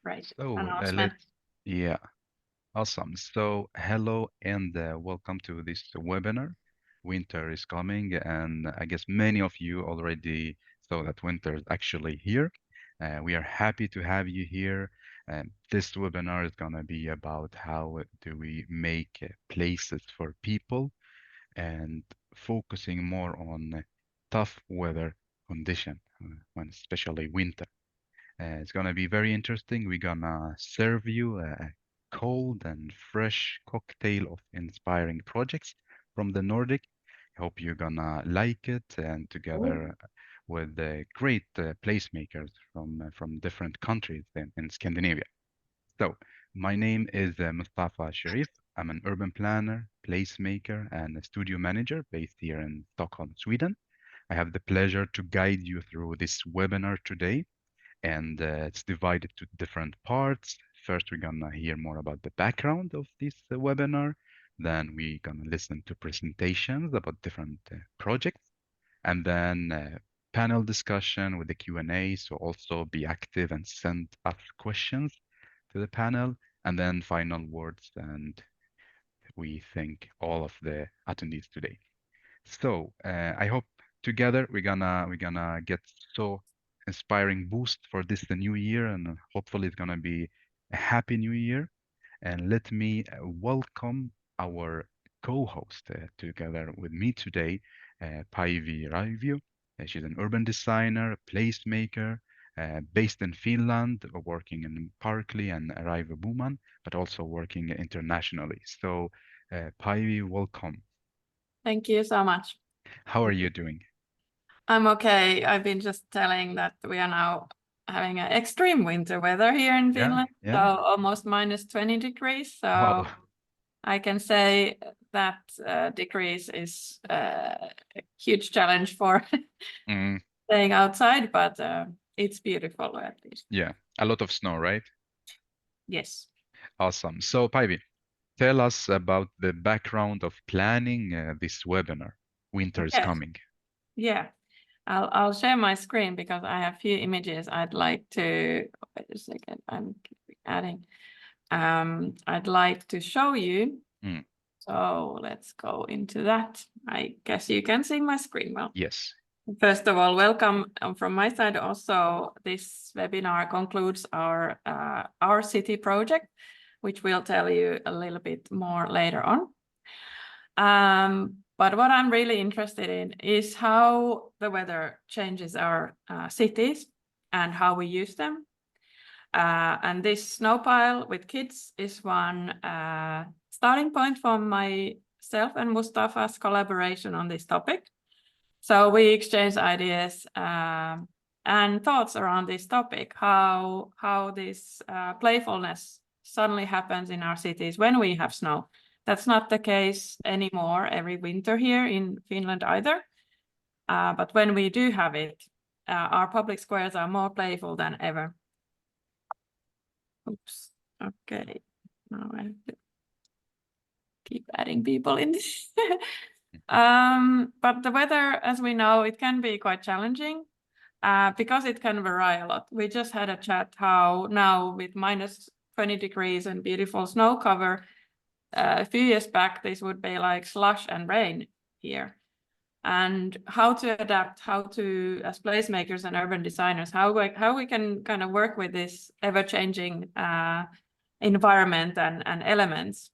Right. So Announcement. yeah, awesome. So hello and welcome to this webinar. Winter is coming, and I guess many of you already saw that winter is actually here. We are happy to have you here. This webinar is gonna be about how do we make places for people and focusing more on tough weather condition, when especially winter. It's gonna be very interesting. We're gonna serve you a cold and fresh cocktail of inspiring projects from the Nordic. I hope you're gonna like it, and Oh. together with the great placemakers from different countries in Scandinavia. So, my name is Mustafa Sharif. I'm an urban planner, placemaker, and a studio manager based here in Stockholm, Sweden. I have the pleasure to guide you through this webinar today, and it's divided to different parts. First, we're gonna hear more about the background of this webinar. Then we're gonna listen to presentations about different projects, and then panel discussion with the Q&A. So also be active and send us questions to the panel, and then final words. And we thank all of the attendees today. So I hope together we're gonna get so inspiring boost for this the new year, and hopefully it's gonna be a happy new year. And let me welcome our co-host together with me today, Päivi Raivio. She's an urban designer, placemaker, based in Finland, working in Parkly and Raivo Buman, but also working internationally. So, Päivi, welcome. Thank you so much. How are you doing? I'm okay. I've been just telling that we are now having an extreme winter weather here in Yeah, Finland, so yeah. almost minus 20 degrees. Wow. So I can say that decrease is a huge challenge for Mm, staying outside, but it's beautiful at least. yeah, a lot of snow, right? Yes. Awesome. So, Päivi, tell us about the background of planning this webinar. Winter is Okay. coming. Yeah. I'll share my screen because I have few images I'd like to, wait a second, I'm adding. I'd like to show you. Mm, So let's go into that. I guess you can see my screen well. yes. First of all, welcome from my side. Also, this webinar concludes our city project, which we'll tell you a little bit more later on. But what I'm really interested in is how the weather changes our cities and how we use them. And this snow pile with kids is one starting point for myself and Mustafa's collaboration on this topic. So we exchange ideas and thoughts around this topic, how this playfulness suddenly happens in our cities when we have snow. That's not the case anymore every winter here in Finland either. But when we do have it, our public squares are more playful than ever. Oops. Okay. Now I have to keep adding people in this. But the weather, as we know, it can be quite challenging because it can vary a lot. We just had a chat how now with minus 20 degrees and beautiful snow cover, a few years back, this would be like slush and rain here. And how to adapt, how to, as placemakers and urban designers, how we can kind of work with this ever-changing environment and elements.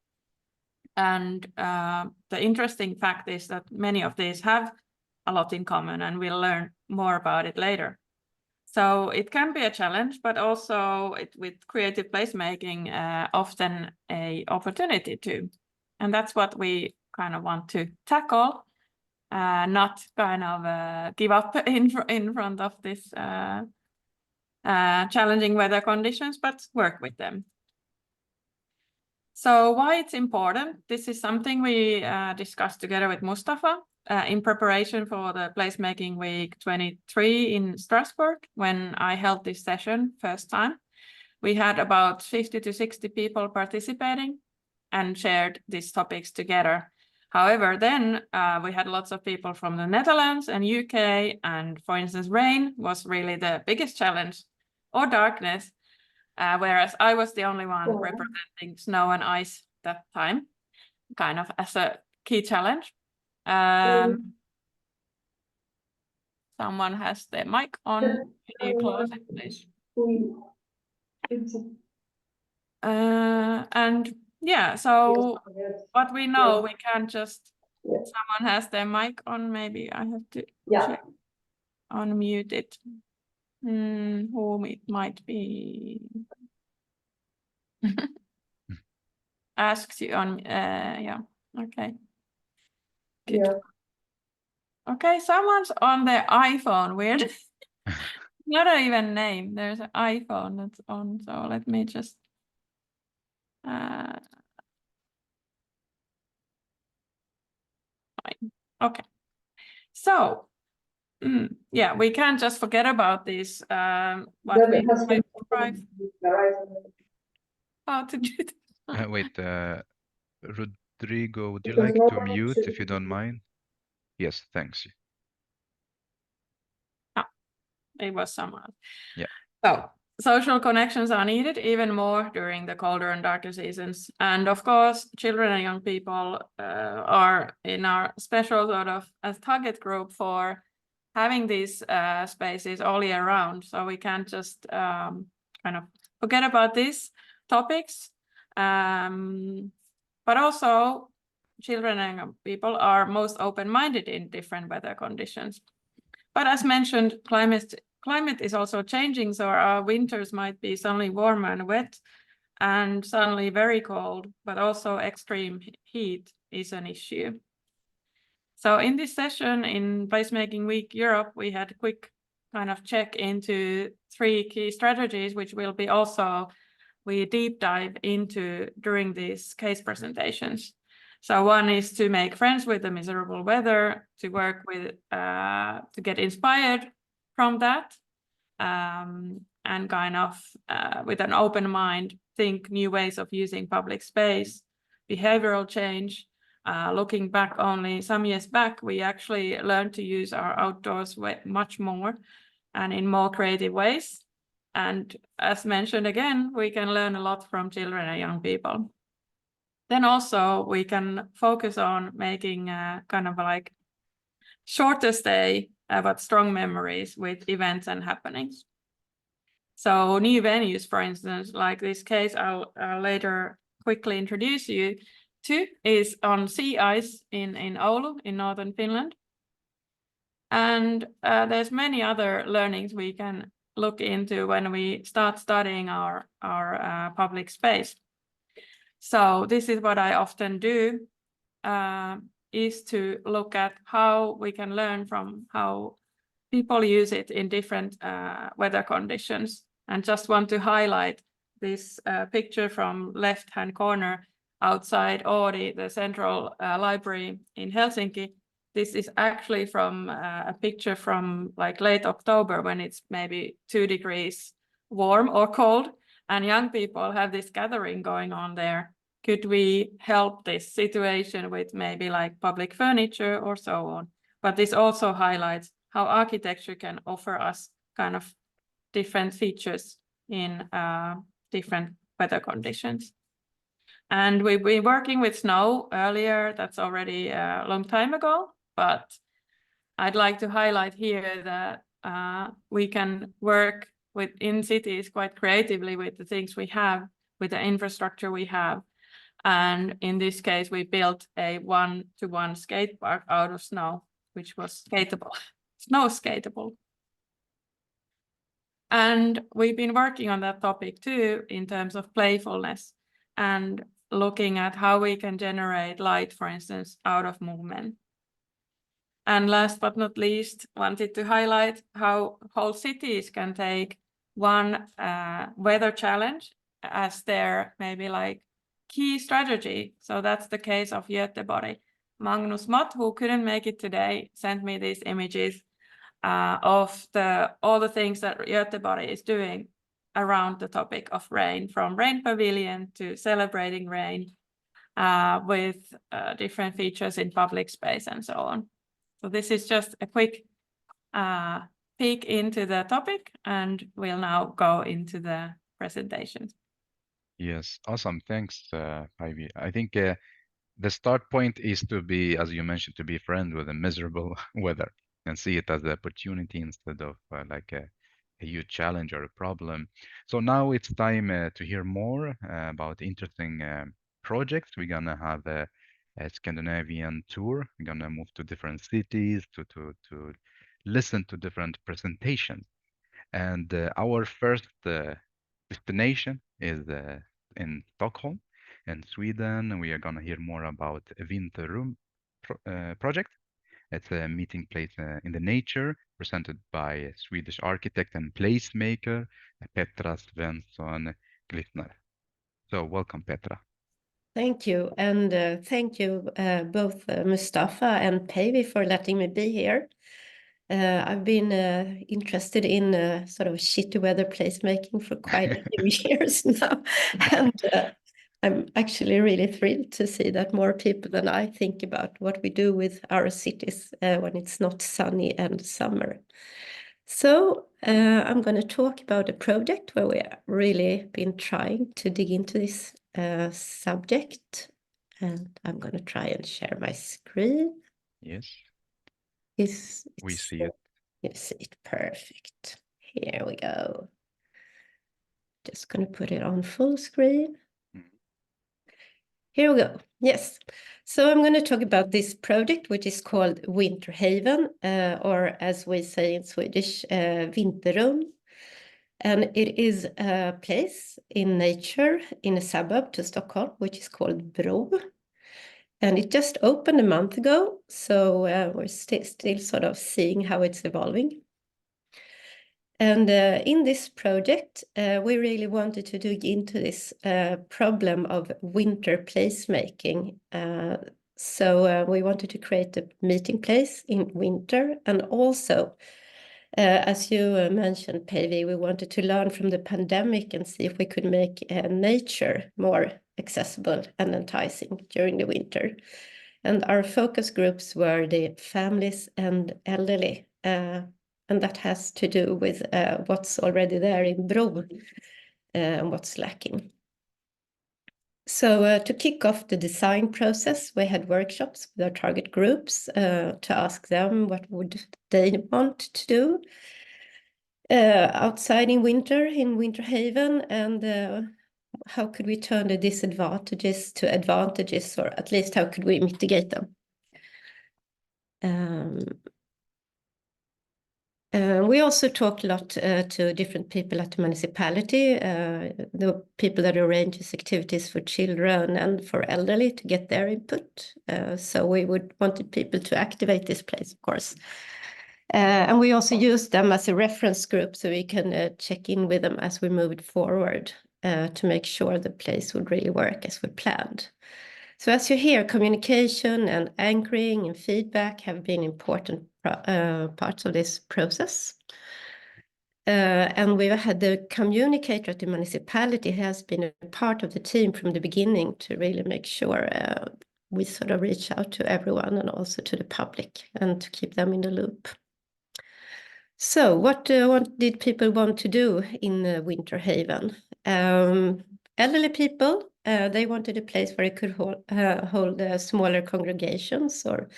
And the interesting fact is that many of these have a lot in common, and we'll learn more about it later. So it can be a challenge, but also with creative placemaking, often an opportunity too. And that's what we kind of want to tackle, not kind of give up in front of this challenging weather conditions, but work with them. So why it's important? This is something we discussed together with Mustafa in preparation for the Placemaking Week 23 in Strasbourg, when I held this session first time. We had about 50 to 60 people participating and shared these topics together. However, then we had lots of people from the Netherlands and UK, and for instance, rain was really the biggest challenge, or darkness. whereas I was the only one representing snow and ice that time, kind of as a key challenge. Someone has their mic on. Can you close it, please? And yeah, so what we know, we can't just, someone has their mic on, maybe I have to check, unmute it. Whom it might be. Asks you on, yeah, okay. Good. Yeah. Okay, someone's on their iPhone, weird. Not even name, there's an iPhone that's on, so let me just okay, so yeah, we can't just forget about this. What we describe. How to do this? Wait, Rodrigo, would you like to mute if you don't mind? Yes, thanks. It was someone. Yeah. So social connections are needed even more during the colder and darker seasons. And of course, children and young people are in our special sort of as target group for having these spaces all year round. So we can't just kind of forget about these topics. But also children and young people are most open-minded in different weather conditions. But as mentioned, climate is also changing, so our winters might be suddenly warm and wet and suddenly very cold, but also extreme heat is an issue. So in this session in Placemaking Week Europe, we had a quick kind of check into 3 key strategies, which will be also we deep dive into during these case presentations. So one is to make friends with the miserable weather, to work with, to get inspired from that, and kind of with an open mind, think new ways of using public space, behavioral change. Looking back only some years back, we actually learned to use our outdoors much more and in more creative ways. And as mentioned again, we can learn a lot from children and young people. Then also we can focus on making kind of like shorter stay, but strong memories with events and happenings. So new venues, for instance, like this case I'll later quickly introduce you to, is on sea ice in Oulu in northern Finland. And there's many other learnings we can look into when we start studying our public space. So this is what I often do, is to look at how we can learn from how people use it in different weather conditions. And just want to highlight this picture from left-hand corner outside Oodi, the central library in Helsinki. This is actually from a picture from like late October when it's maybe 2 degrees warm or cold, and young people have this gathering going on there. Could we help this situation with maybe like public furniture or so on? But this also highlights how architecture can offer us kind of different features in different weather conditions. And we've been working with snow earlier, that's already a long time ago, but I'd like to highlight here that we can work in cities quite creatively with the things we have, with the infrastructure we have. And in this case, we built a 1-to-1 skate park out of snow, which was skateable, snow skateable. And we've been working on that topic too, in terms of playfulness and looking at how we can generate light, for instance, out of movement. And last but not least, wanted to highlight how whole cities can take one weather challenge as their maybe like key strategy. So that's the case of Göteborg. Magnus Mott, who couldn't make it today, sent me these images of all the things that Göteborg is doing around the topic of rain, from rain pavilion to celebrating rain, with different features in public space and so on. So this is just a quick peek into the topic, and we'll now go into the presentation. Yes, awesome. Thanks, Ivy. I think the start point is to be, as you mentioned, to be friend with the miserable weather and see it as an opportunity instead of like a huge challenge or a problem. So now it's time to hear more about interesting projects. We're gonna have a Scandinavian tour. We're gonna move to different cities to listen to different presentations. And our first destination is in Stockholm, in Sweden. And we are going to hear more about Vinterrum project. It's a meeting place in the nature presented by a Swedish architect and placemaker, Petra Svensson Glittner. So welcome, Petra. Thank you. And thank you both Mustafa and Päivi for letting me be here. I've been interested in sort of shitty weather placemaking for quite a few years now. And I'm actually really thrilled to see that more people than I think about what we do with our cities when it's not sunny and summer. So I'm going to talk about a project where we have really been trying to dig into this subject. And I'm going to try and share my screen. Yes. We see it. You see it, perfect. Here we go. Just going to put it on full screen. Here we go. Yes. So I'm going to talk about this project, which is called Vinterhaven, or as we say in Swedish, Vinterrum. And it is a place in nature in a suburb to Stockholm, which is called Bro. And it just opened a month ago, so we're still sort of seeing how it's evolving. And in this project, we really wanted to dig into this problem of winter placemaking. So we wanted to create a meeting place in winter, and also, as you mentioned, Päivi, we wanted to learn from the pandemic and see if we could make nature more accessible and enticing during the winter. And our focus groups were the families and elderly. And that has to do with what's already there in Bro and what's lacking. So to kick off the design process, we had workshops with our target groups to ask them what would they want to do outside in winter, in Vinterhaven, and how could we turn the disadvantages to advantages, or at least how could we mitigate them? We also talked a lot to different people at the municipality, the people that arranges activities for children and for elderly to get their input. So we wanted people to activate this place, of course. And we also used them as a reference group so we can check in with them as we moved forward to make sure the place would really work as we planned. So as you hear, communication and anchoring and feedback have been important parts of this process. And we've had the communicator at the municipality has been a part of the team from the beginning to really make sure we sort of reach out to everyone and also to the public and to keep them in the loop. So what did people want to do in Vinterhaven? Elderly people, they wanted a place where they could hold smaller congregations or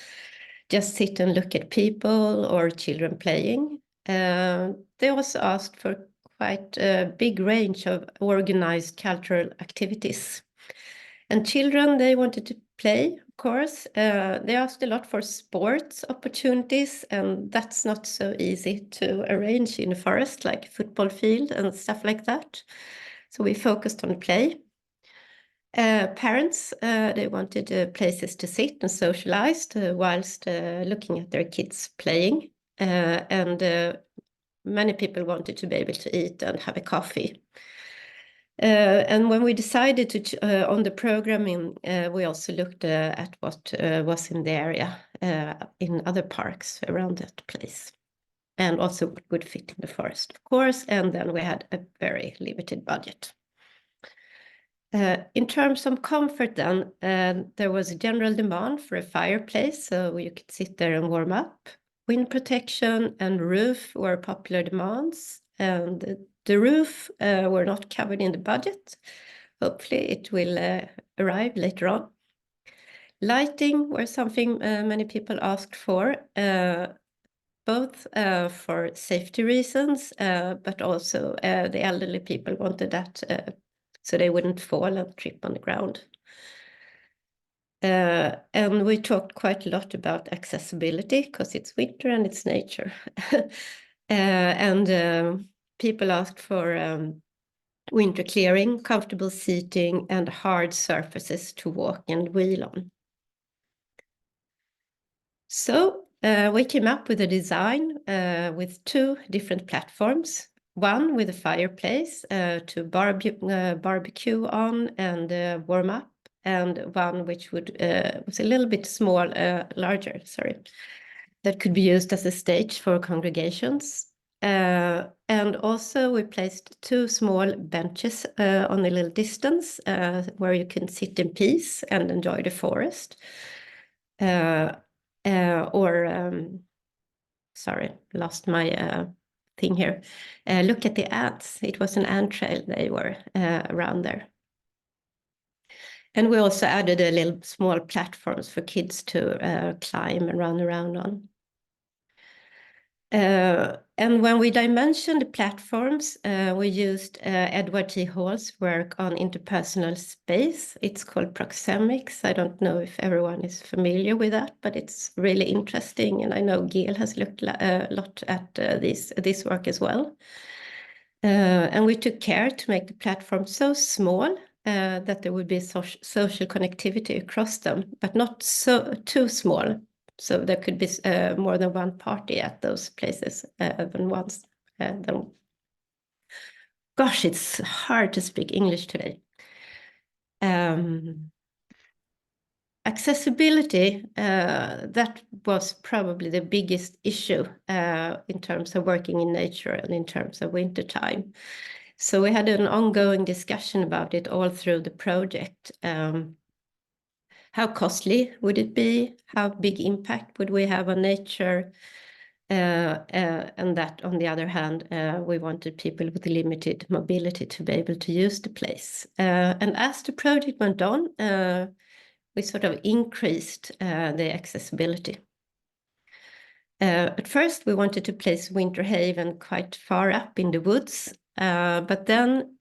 just sit and look at people or children playing. They also asked for quite a big range of organized cultural activities. And children, they wanted to play, of course. They asked a lot for sports opportunities, and that's not so easy to arrange in a forest, like a football field and stuff like that. So we focused on play. Parents, they wanted places to sit and socialize whilst looking at their kids playing. And many people wanted to be able to eat and have a coffee. And when we decided to on the programming, we also looked at what was in the area in other parks around that place, and also what would fit in the forest, of course. And then we had a very limited budget. In terms of comfort then, there was a general demand for a fireplace, so you could sit there and warm up. Wind protection and roof were popular demands, and The roof were not covered in the budget. Hopefully it will arrive later on. Lighting were something many people asked for, both for safety reasons, but also the elderly people wanted that so they wouldn't fall and trip on the ground. And we talked quite a lot about accessibility because it's winter and it's nature. And people asked for winter clearing, comfortable seating, and hard surfaces to walk and wheel on. So we came up with a design with 2 different platforms. One with a fireplace to barbecue on and warm up, and one which was a little bit larger, that could be used as a stage for congregations. And also we placed 2 small benches on a little distance where you can sit in peace and enjoy the forest. Sorry, lost my thing here. Look at the ants. It was an ant trail they were around there. And we also added a little small platforms for kids to climb and run around on. And when we dimensioned the platforms, we used Edward T. Hall's work on interpersonal space. It's called proxemics. I don't know if everyone is familiar with that, but it's really interesting. And I know Gail has looked a lot at this work as well. And we took care to make the platform so small that there would be social connectivity across them, but not too small. So there could be more than one party at those places than once. Gosh, it's hard to speak English today. Accessibility, that was probably the biggest issue in terms of working in nature and in terms of wintertime. So we had an ongoing discussion about it all through the project. How costly would it be? How big impact would we have on nature? And that, on the other hand, we wanted people with limited mobility to be able to use the place. And as the project went on, we sort of increased the accessibility. At first, we wanted to place Winter Haven quite far up in the woods, but then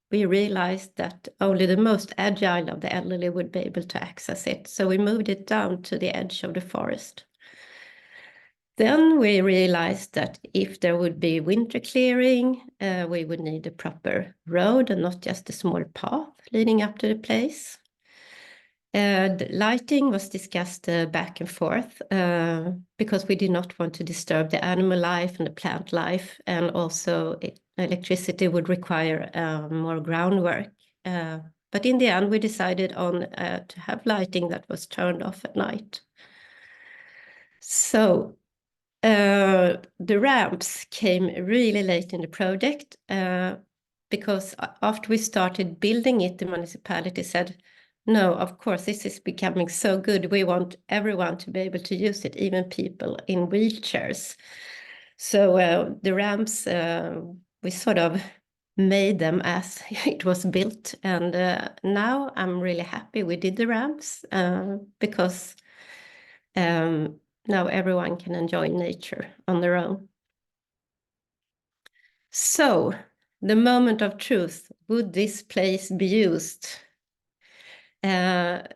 we realized that only the most agile of the elderly would be able to access it. So we moved it down to the edge of the forest. Then we realized that if there would be winter clearing, we would need a proper road and not just a small path leading up to the place. The lighting was discussed back and forth because we did not want to disturb the animal life and the plant life, and also electricity would require more groundwork. But in the end, we decided on to have lighting that was turned off at night. So the ramps came really late in the project because after we started building it, the municipality said, no, of course, this is becoming so good. We want everyone to be able to use it, even people in wheelchairs. So the ramps, we sort of made them as it was built. And now I'm really happy we did the ramps because now everyone can enjoy nature on their own. So the moment of truth, would this place be used? And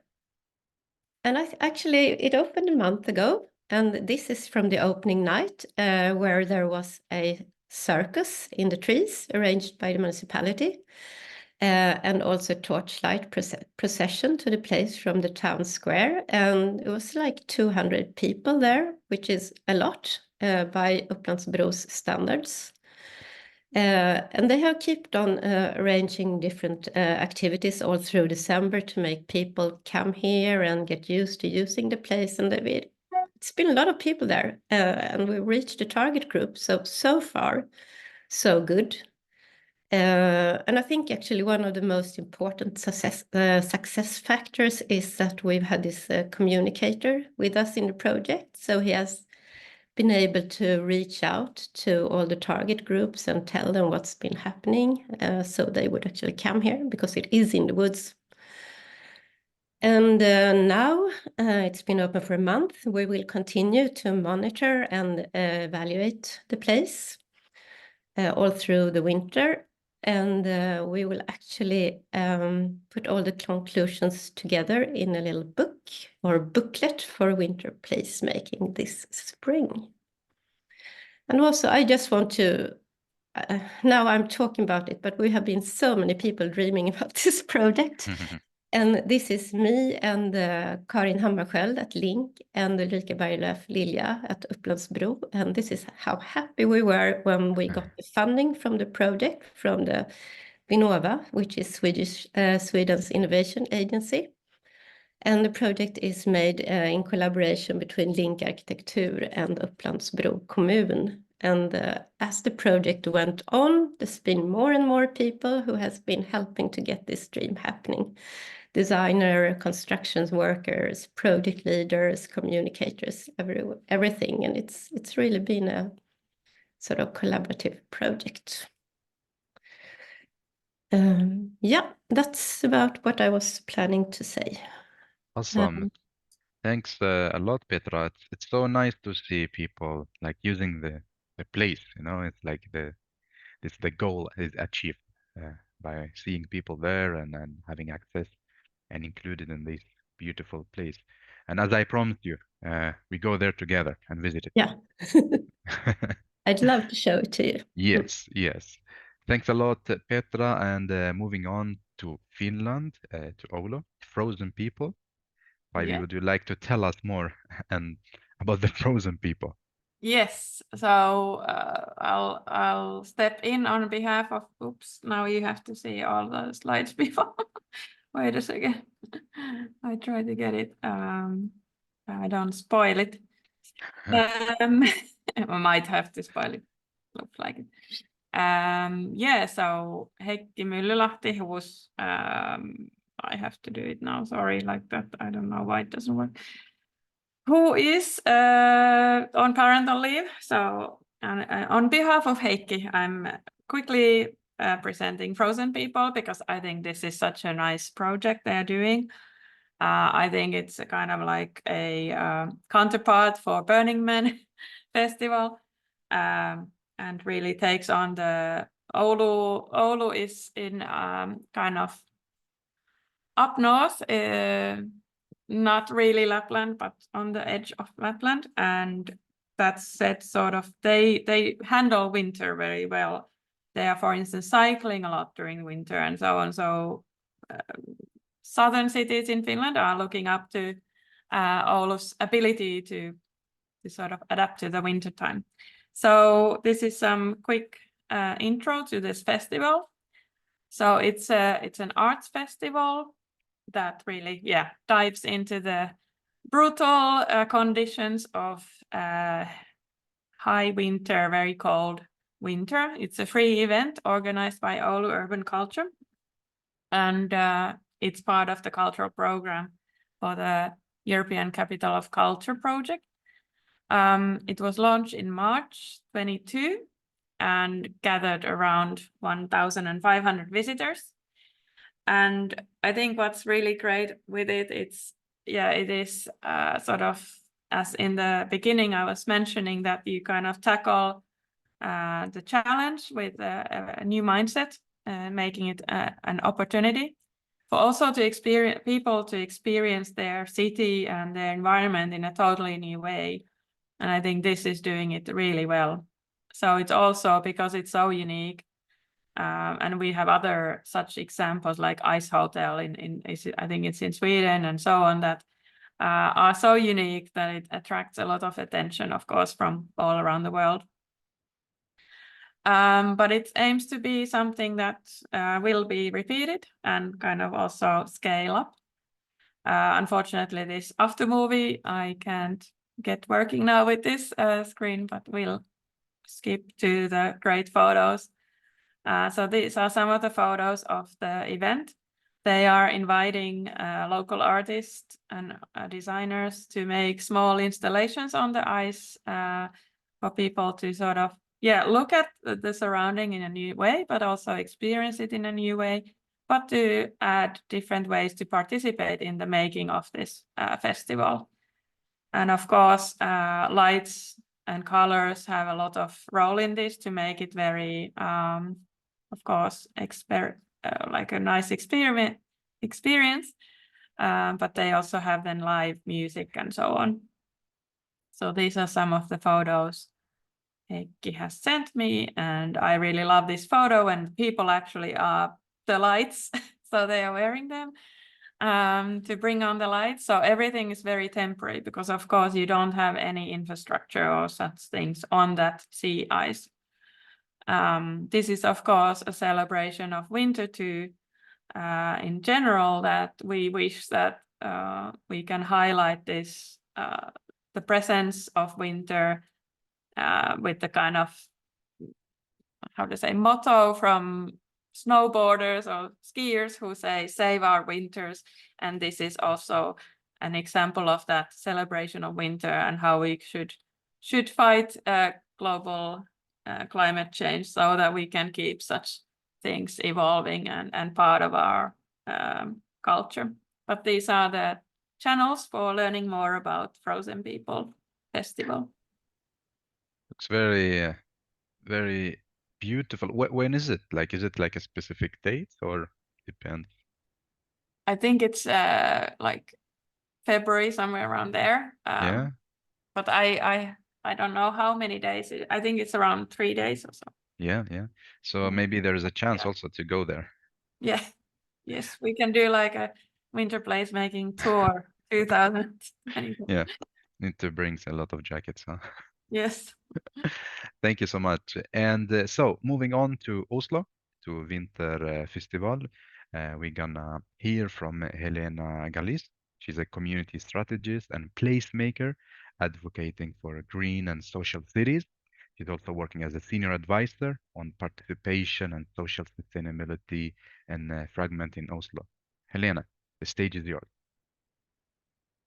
actually, it opened a month ago, and this is from the opening night, where there was a circus in the trees arranged by the municipality, and also torchlight procession to the place from the town square. And it was like 200 people there, which is a lot by Upplandsbro's standards. And they have kept on arranging different activities all through December to make people come here and get used to using the place. And it's been a lot of people there, and we reached the target group. So far, so good. And I think actually one of the most important success factors is that we've had this communicator with us in the project. So he has been able to reach out to all the target groups and tell them what's been happening, so they would actually come here because it is in the woods. And now it's been open for a month. We will continue to monitor and evaluate the place all through the winter. And we will actually put all the conclusions together in a little book or booklet for winter placemaking this spring. And also, I just want to, now I'm talking about it, but we have been so many people dreaming about this project. And this is me and Karin Hammarskjöld at Link and Ulrika Berglöf Lilja at Upplandsbro. And this is how happy we were when we got the funding from the project from the Vinnova, which is Sweden's innovation agency. And the project is made in collaboration between Link Arkitektur and Upplandsbro kommun. And as the project went on, there's been more and more people who has been helping to get this dream happening. Designer, construction workers, project leaders, communicators, everything. And it's really been a sort of collaborative project. Yeah, that's about what I was planning to say. Awesome. Thanks a lot, Petra. It's so nice to see people like using the place, you know, it's like the goal is achieved by seeing people there and having access and included in this beautiful place. And as I promised you, we go there together and visit it. Yeah. I'd love to show it to you. Yes, yes. Thanks a lot, Petra. And moving on to Finland, to Oulu, frozen people. Päivi, would you like to tell us more and about the frozen people? Yes, so I'll step in on behalf of, oops, now you have to see all the slides before. Wait a second. I try to get it. I don't spoil it. I might have to spoil it. Looks like it. Yeah, so Heikki Myllylahti, who was, I have to do it now, sorry, like that. I don't know why it doesn't work. Who is on parental leave. So on behalf of Heikki, I'm quickly presenting Frozen People because I think this is such a nice project they're doing. I think it's a kind of like a counterpart for Burning Man festival, and really takes on the Oulu is in kind of up north, not really Lapland, but on the edge of Lapland, and that's said sort of they handle winter very well. They are, for instance, cycling a lot during winter and so on. So southern cities in Finland are looking up to Oulu's ability to sort of adapt to the winter time. So this is some quick intro to this festival. So it's an arts festival that really, dives into the brutal conditions of high winter, very cold winter. It's a free event organized by Oulu Urban Culture, and it's part of the cultural program for the European Capital of Culture project. It was launched in March 22 and gathered around 1,500 visitors. And I think what's really great with it, it is sort of, as in the beginning I was mentioning, that you kind of tackle the challenge with a new mindset, making it an opportunity for also people to experience their city and their environment in a totally new way. And I think this is doing it really well. So it's also because it's so unique. And we have other such examples like Ice Hotel I think it's in Sweden and so on, that are so unique that it attracts a lot of attention, of course, from all around the world. But it aims to be something that will be repeated and kind of also scale up. Unfortunately, this after movie, I can't get working now with this screen, but we'll skip to the great photos. So these are some of the photos of the event. they are inviting local artists and designers to make small installations on the ice for people to sort of, look at the surrounding in a new way, but also experience it in a new way, but to add different ways to participate in the making of this festival. And of course, lights and colors have a lot of role in this to make it very, of course, like a nice experience. But they also have then live music and so on. So these are some of the photos Heikki has sent me, and I really love this photo, and people actually are the lights, so they are wearing them to bring on the lights. So everything is very temporary because, of course, you don't have any infrastructure or such things on that sea ice. This is, of course, a celebration of winter too, in general, that we wish that we can highlight this, the presence of winter with the kind of, how to say, motto from snowboarders or skiers who say, save our winters. And this is also an example of that celebration of winter and how we should fight global climate change so that we can keep such things evolving and part of our culture. But these are the channels for learning more about Frozen People Festival. Looks very, very beautiful. When is it? Like, is it like a specific date or depends? I think it's like February, somewhere around there. Yeah. But I don't know how many days. I think it's around 3 days or so. Yeah, yeah. So maybe there's a chance also to go there. Yeah. Yes, we can do like a winter placemaking tour 2020. Yeah. Need to bring a lot of jackets, huh? Yes. Thank you so much. And so moving on to Oslo, to Winter Festival, we're gonna hear from Helena Galis. She's a community strategist and placemaker advocating for green and social cities. She's also working as a senior advisor on participation and social sustainability and fragment in Oslo. Helena, the stage is yours.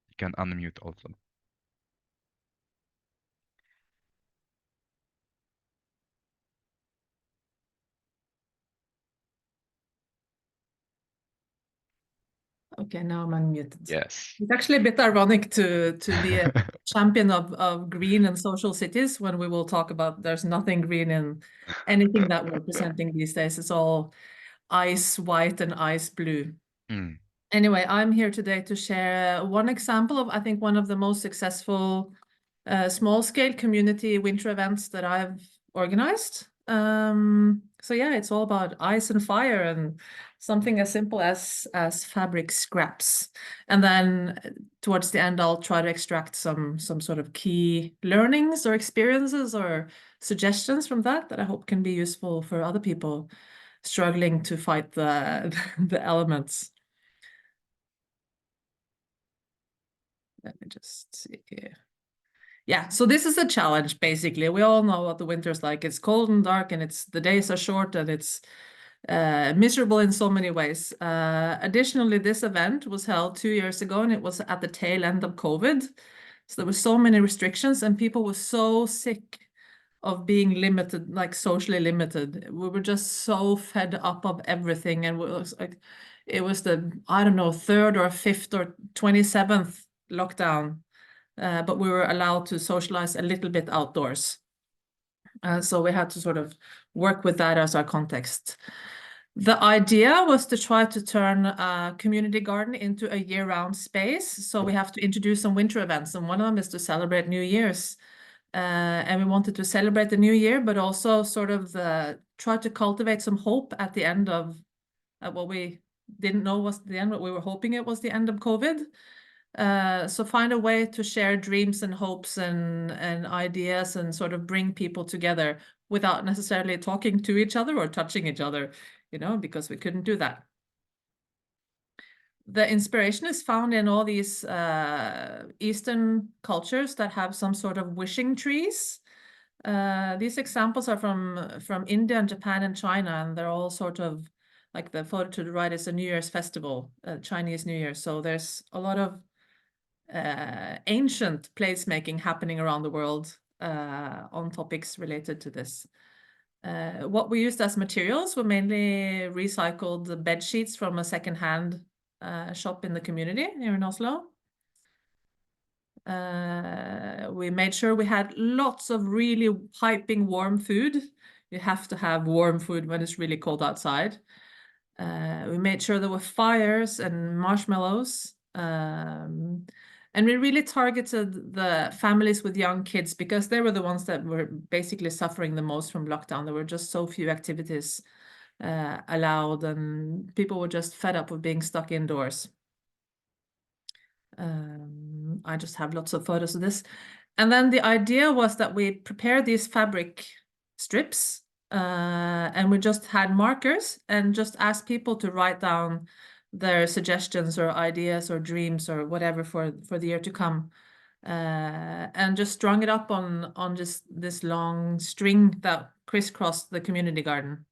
You can unmute also. Okay, now I'm unmuted. Yes. It's actually a bit ironic to be a champion of green and social cities when we will talk about there's nothing green in anything that we're presenting these days. It's all ice white and ice blue. Mm. Anyway, I'm here today to share one example of, I think, one of the most successful small-scale community winter events that I've organized. So yeah, it's all about ice and fire and something as simple as fabric scraps. And then towards the end, I'll try to extract some sort of key learnings or experiences or suggestions from that I hope can be useful for other people struggling to fight the elements. Let me just see here. Yeah, so this is a challenge, basically. We all know what the winter's like. It's cold and dark, and the days are short, and it's miserable in so many ways. Additionally, this event was held 2 years ago, and it was at the tail end of COVID. So there were so many restrictions, and people were so sick of being limited, like socially limited. We were just so fed up of everything, and it was the, I don't know, 3rd or 5th or 27th lockdown. But we were allowed to socialize a little bit outdoors. So we had to sort of work with that as our context. The idea was to try to turn a community garden into a year-round space. So we have to introduce some winter events, and one of them is to celebrate New Year's. And we wanted to celebrate the new year, but also sort of try to cultivate some hope at the end of what we didn't know was the end, but we were hoping it was the end of COVID. So find a way to share dreams and hopes and ideas and sort of bring people together without necessarily talking to each other or touching each other, because we couldn't do that. The inspiration is found in all these Eastern cultures that have some sort of wishing trees. These examples are from India and Japan and China, and they're all sort of like the photo to the right is a New Year's festival, Chinese New Year. So there's a lot of ancient placemaking happening around the world on topics related to this. What we used as materials were mainly recycled bed sheets from a second-hand shop in the community here in Oslo. We made sure we had lots of really piping warm food. You have to have warm food when it's really cold outside. We made sure there were fires and marshmallows. And we really targeted the families with young kids because they were the ones that were basically suffering the most from lockdown. There were just so few activities allowed, and people were just fed up with being stuck indoors. I just have lots of photos of this. And then the idea was that we prepared these fabric strips and we just had markers and just asked people to write down their suggestions or ideas or dreams or whatever for the year to come, and just strung it up on just this long string that crisscrossed the community garden.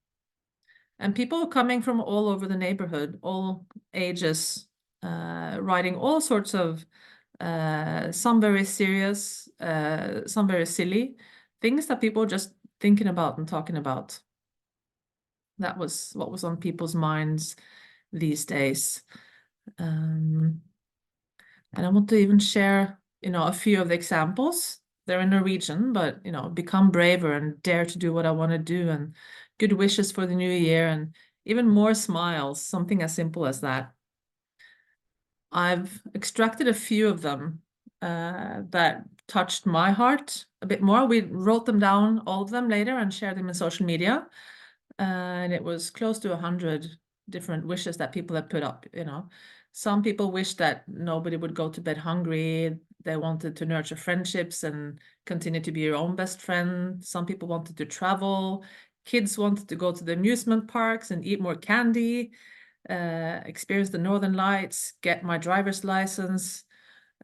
And people coming from all over the neighborhood, all ages, writing all sorts of some very serious, some very silly things that people were just thinking about and talking about. That was what was on people's minds these days. And I want to even share, a few of the examples. They're in Norwegian, but, become braver and dare to do what I want to do, and good wishes for the new year, and even more smiles, something as simple as that. I've extracted a few of them that touched my heart a bit more. We wrote them down, all of them, later and shared them in social media. And it was close to 100 different wishes that people had put up, Some people wished that nobody would go to bed hungry. They wanted to nurture friendships and continue to be your own best friend. Some people wanted to travel. Kids wanted to go to the amusement parks and eat more candy, experience the Northern Lights, get my driver's license,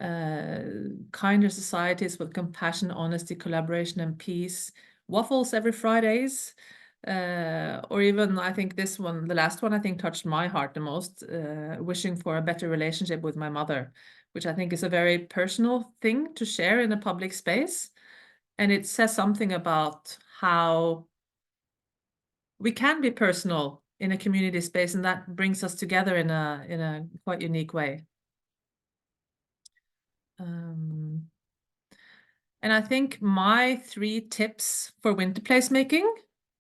kinder societies with compassion, honesty, collaboration, and peace, waffles every Fridays. Or even, I think this one, the last one, I think touched my heart the most, wishing for a better relationship with my mother, which I think is a very personal thing to share in a public space. And it says something about how we can be personal in a community space, and that brings us together in a quite unique way. And I think my 3 tips for winter placemaking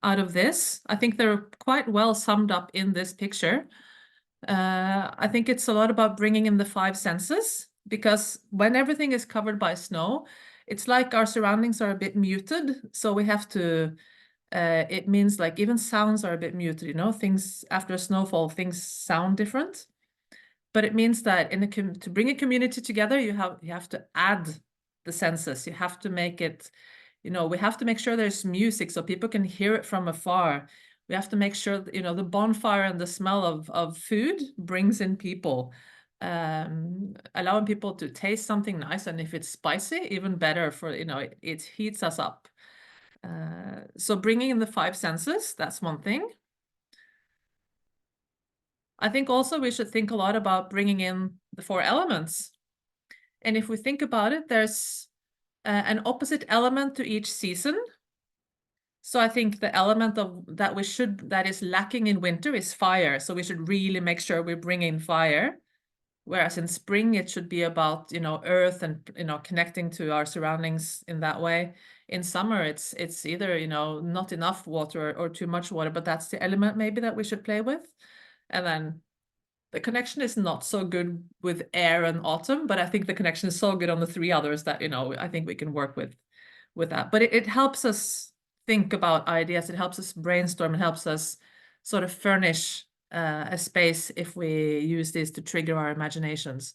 out of this, I think they're quite well summed up in this picture. I think it's a lot about bringing in the 5 senses, because when everything is covered by snow, it's like our surroundings are a bit muted. So we have to, it means like even sounds are a bit muted, things after a snowfall, things sound different. But it means that to bring a community together, you have to add the senses. You have to make it, we have to make sure there's music so people can hear it from afar. We have to make sure that, the bonfire and the smell of food brings in people, allowing people to taste something nice. And if it's spicy, even better for, it heats us up. So bringing in the 5 senses, that's one thing. I think also we should think a lot about bringing in the 4 elements. And if we think about it, there's an opposite element to each season. So I think the element that is lacking in winter is fire. So we should really make sure we bring in fire. Whereas in spring, it should be about, earth and, connecting to our surroundings in that way. In summer, it's either, not enough water or too much water, but that's the element maybe that we should play with. And then the connection is not so good with air and autumn, but I think the connection is so good on the 3 others that, I think we can work with that. But it helps us think about ideas. It helps us brainstorm. It helps us sort of furnish a space if we use this to trigger our imaginations.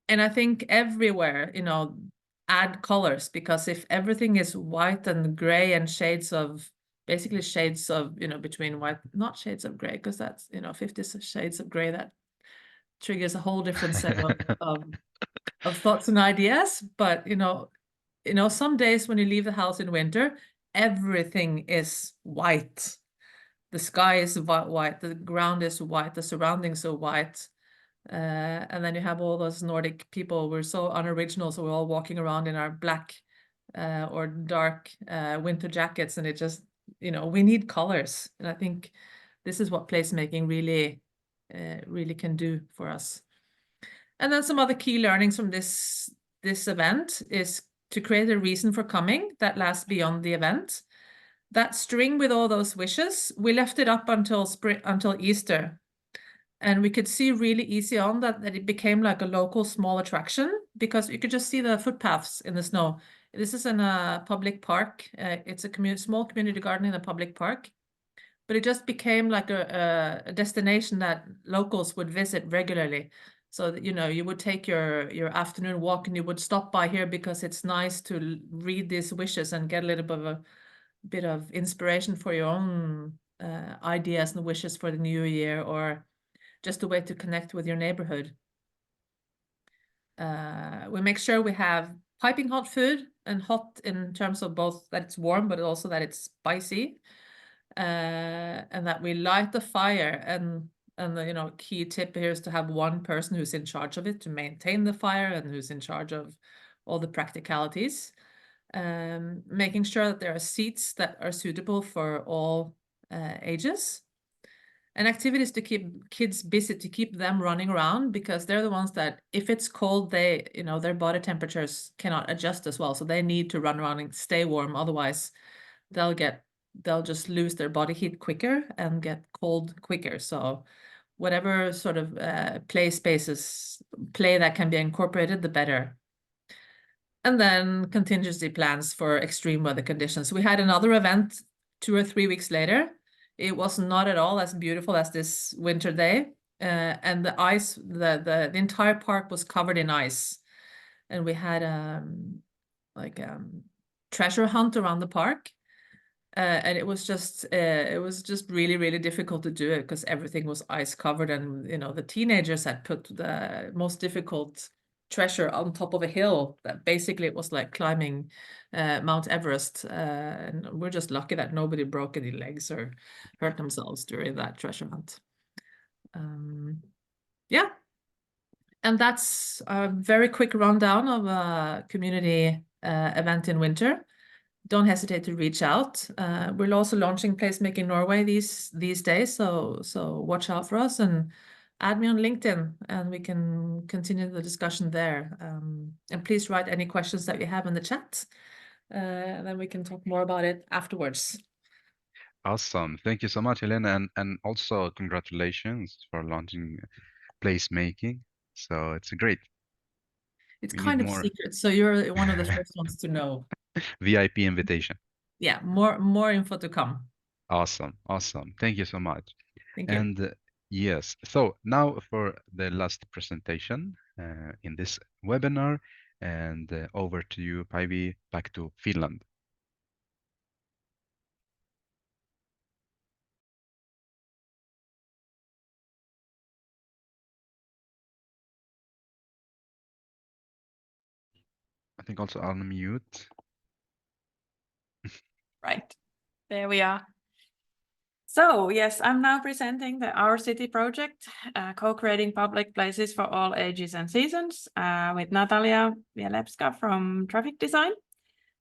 And I think everywhere, add colors, because if everything is white and gray and basically shades of, between white, not shades of gray, because that's, 50 shades of gray, that triggers a whole different set of thoughts and ideas. But, some days when you leave the house in winter, everything is white. the sky is white, the ground is white, the surroundings are white. And then you have all those Nordic people. We're so unoriginal, so we're all walking around in our black or dark winter jackets, and it just, you know, we need colors. And I think this is what placemaking really can do for us. And then some other key learnings from this event is to create a reason for coming that lasts beyond the event. That string with all those wishes, we left it up until Easter. And we could see really easy on that it became like a local small attraction, because you could just see the footpaths in the snow. This is in a public park. It's a small community garden in a public park. But it just became like a destination that locals would visit regularly. So that, you know, you would take your afternoon walk and you would stop by here because it's nice to read these wishes and get a little bit of inspiration for your own ideas and wishes for the new year, or just a way to connect with your neighborhood. We make sure we have piping hot food, and hot in terms of both that it's warm, but also that it's spicy. And that we light the fire, and the, you know, key tip here is to have one person who's in charge of it to maintain the fire and who's in charge of all the practicalities. Making sure that there are seats that are suitable for all ages, and activities to keep kids busy, to keep them running around, because they're the ones that, if it's cold, they, you know, their body temperatures cannot adjust as well, so they need to run around and stay warm. Otherwise they'll just lose their body heat quicker and get cold quicker. So whatever sort of play that can be incorporated, the better. And then contingency plans for extreme weather conditions. We had another event 2 or 3 weeks later. It was not at all as beautiful as this winter day. And the ice, the entire park was covered in ice. And we had treasure hunt around the park. And it was just really, really difficult to do it because everything was ice covered, and, you know, the teenagers had put the most difficult treasure on top of a hill that basically it was like climbing Mount Everest. And we're just lucky that nobody broke any legs or hurt themselves during that treasure hunt. Yeah, and that's a very quick rundown of a community event in winter. Don't hesitate to reach out. We're also launching Placemaking Norway these days, so watch out for us, and add me on LinkedIn, and we can continue the discussion there. And please write any questions that you have in the chat, and then we can talk more about it afterwards. Awesome. Thank you so much, Helena, and also congratulations for launching Placemaking. So it's great. It's We kind need of more secret, so you're one of the first ones to know. VIP invitation. Yeah, more info to come. Awesome. Thank you so much. Thank you. And yes, so now for the last presentation in this webinar, and over to you, Päivi, back to Finland. I think also unmute. Right, there we are. So yes, I'm now presenting the Our City project, co-creating public places for all ages and seasons, with Natalia Vielepska from Traffic Design.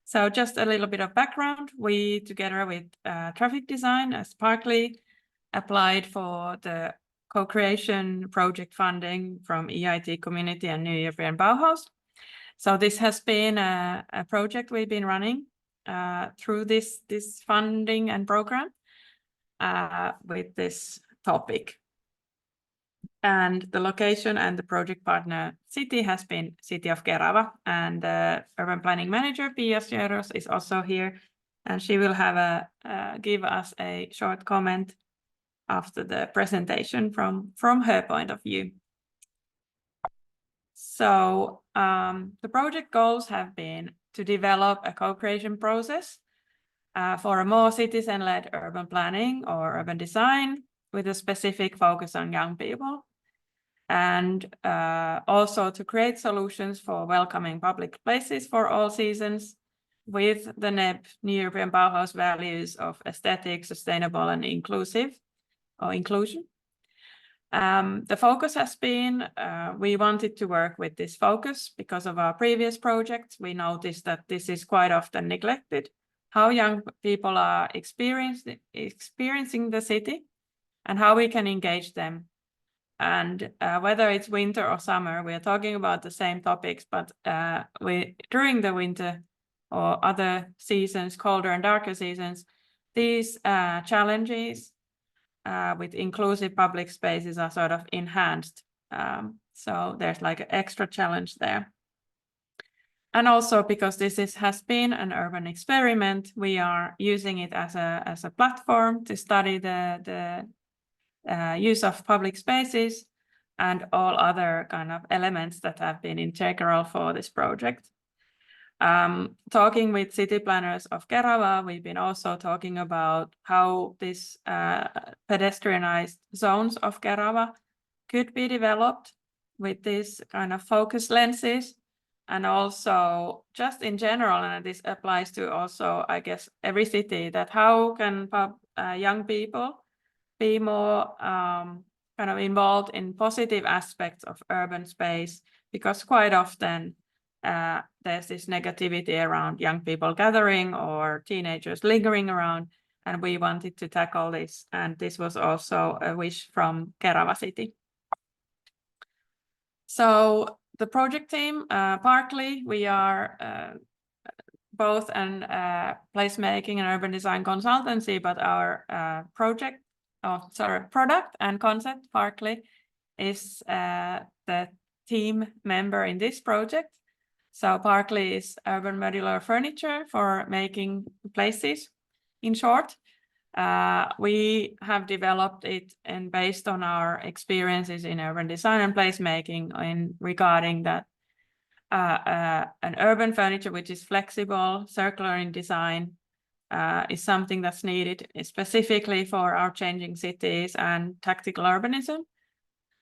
So just a little bit of background. We, together with Traffic Design as Parkly, applied for the co-creation project funding from EIT Community and New European Bauhaus. So this has been a project we've been running through this funding and program with this topic. And the location and the project partner city has been City of Kerava, and the urban planning manager Pia Sjöros is also here, and she will have give us a short comment after the presentation from her point of view. So the project goals have been to develop a co-creation process for a more citizen-led urban planning or urban design with a specific focus on young people, and also to create solutions for welcoming public places for all seasons, with the NEB, New European Bauhaus values of aesthetic, sustainable and inclusive or inclusion. The focus has been, we wanted to work with this focus because of our previous projects. We noticed that this is quite often neglected, how young people are experiencing the city and how we can engage them. And whether it's winter or summer, we are talking about the same topics, but during the winter or other seasons, colder and darker seasons, these challenges with inclusive public spaces are sort of enhanced. So there's like an extra challenge there. And also because this has been an urban experiment, we are using it as a platform to study the use of public spaces and all other kind of elements that have been integral for this project. Talking with city planners of Kerava, we've been also talking about how this pedestrianized zones of Kerava could be developed with these kind of focus lenses, and also just in general, and this applies to also, I guess, every city, that how can young people be more kind of involved in positive aspects of urban space, because quite often there's this negativity around young people gathering or teenagers lingering around, and we wanted to tackle this, and this was also a wish from Kerava city. So the project team, partly we are both an placemaking and urban design consultancy, but our product and concept partly is the team member in this project. So partly is urban modular furniture for making places, in short. We have developed it and based on our experiences in urban design and placemaking in regarding that an urban furniture which is flexible, circular in design, is something that's needed specifically for our changing cities and tactical urbanism.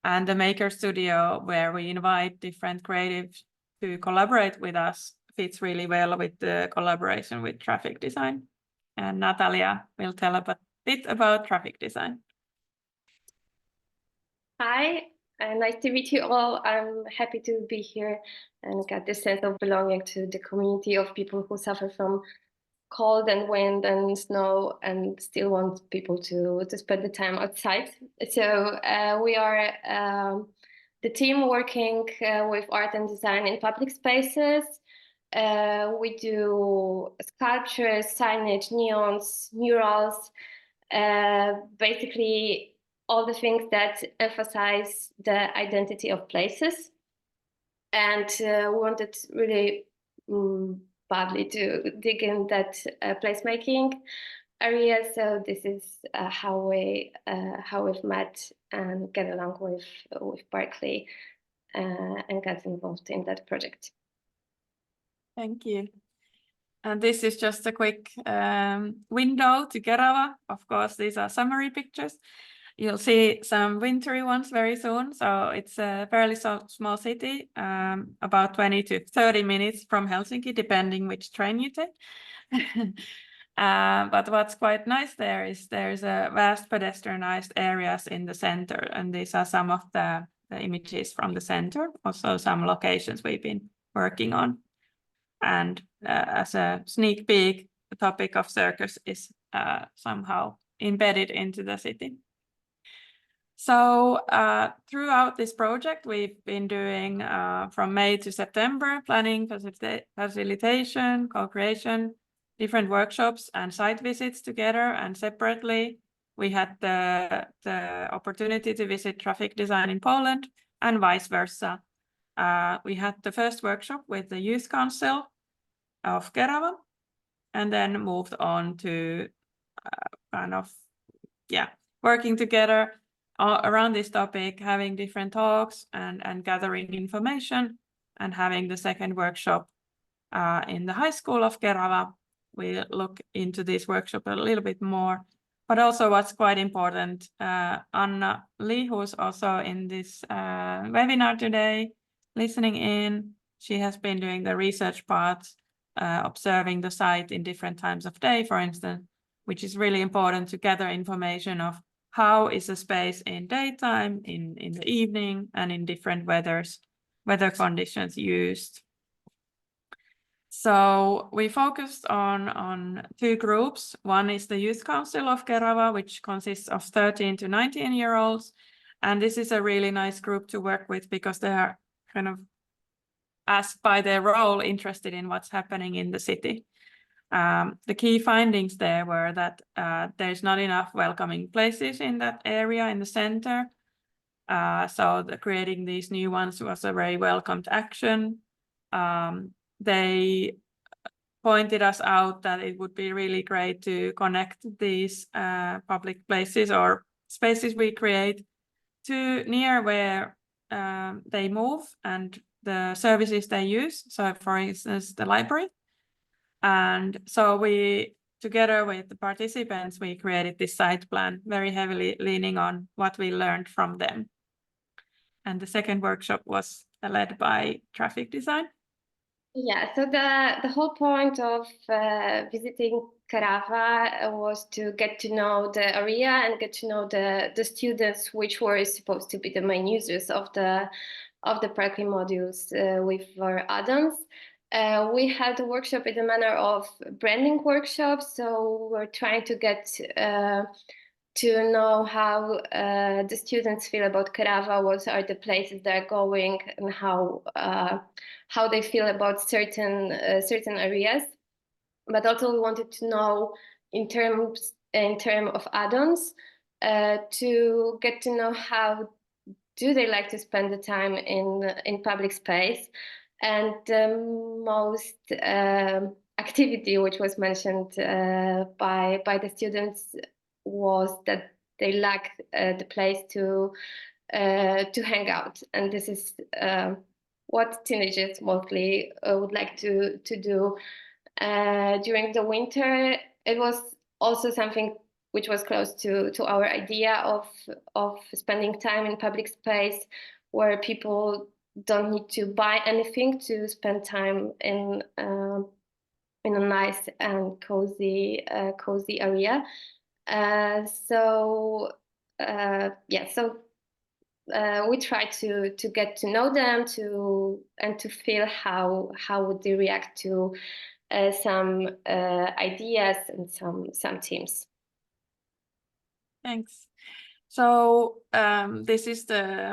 And the Maker Studio, where we invite different creatives to collaborate with us, fits really well with the collaboration with traffic design. And Natalia will tell a bit about traffic design. Hi, nice to meet you all. I'm happy to be here and get this sense of belonging to the community of people who suffer from cold and wind and snow and still want people to spend the time outside. So we are the team working with art and design in public spaces. We do sculptures, signage, neons, murals, basically all the things that emphasize the identity of places. And we wanted really badly to dig in that placemaking area. So this is how we've met and get along with Berkeley and got involved in that project. Thank you. And this is just a quick window to Kerava. Of course, these are summary pictures. You'll see some wintry ones very soon. So it's a fairly small city, about 20 to 30 minutes from Helsinki, depending which train you take. But what's quite nice there is there's a vast pedestrianized areas in the center. And these are some of the images from the center, also some locations we've been working on. And as a sneak peek, the topic of circus is somehow embedded into the city. So throughout this project, we've been doing from May to September, planning, facilitation, co-creation, different workshops and site visits together and separately. We had the opportunity to visit traffic design in Poland and vice versa. We had the first workshop with the Youth Council of Kerava and then moved on to working together around this topic, having different talks and gathering information, and having the second workshop in the high school of Kerava. We'll look into this workshop a little bit more, but also what's quite important, Anna Lee, who's also in this webinar today, listening in, she has been doing the research part observing the site in different times of day, for instance, which is really important to gather information of how is a space in daytime, in the evening, and in different weather conditions used. So we focused on two groups. One is the Youth Council of Kerava, which consists of 13 to 19-year-olds. And this is a really nice group to work with because they are kind of, as by their role, interested in what's happening in the city. The key findings there were that there's not enough welcoming places in that area in the center. So creating these new ones was a very welcomed action. They pointed us out that it would be really great to connect these public places or spaces we create to near where they move and the services they use. So for instance, the library. And so we, together with the participants, we created this site plan, very heavily leaning on what we learned from them. And the second workshop was led by traffic design. Yeah, so the whole point of visiting Kerava was to get to know the area and get to know the students, which were supposed to be the main users of the parking modules with our add-ons. We had a workshop in the manner of branding workshops, so we're trying to get to know how the students feel about Kerava, what are the places they're going, and how they feel about certain areas. But also we wanted to know in term of add-ons to get to know how do they like to spend the time in public space. And the most activity which was mentioned by the students was that they lack the place to hang out, and this is what teenagers mostly would like to do during the winter. It was also something which was close to our idea of spending time in public space, where people don't need to buy anything to spend time in a nice and cozy area. We try to get to know them and to feel how would they react to some ideas and some teams. Thanks. So this is the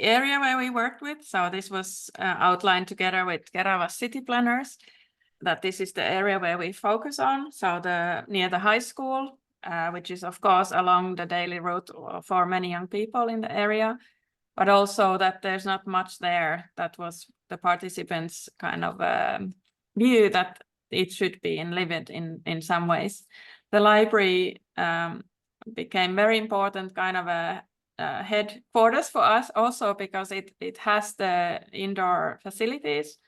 area where we worked with. So this was outlined together with Kerava city planners, that this is the area where we focus on. So near the high school, which is of course along the daily route for many young people in the area, but also that there's not much there. That was the participants' kind of view, that it should be and live it in some ways. The library became very important kind of a headquarters for us also, because it has the indoor facilities.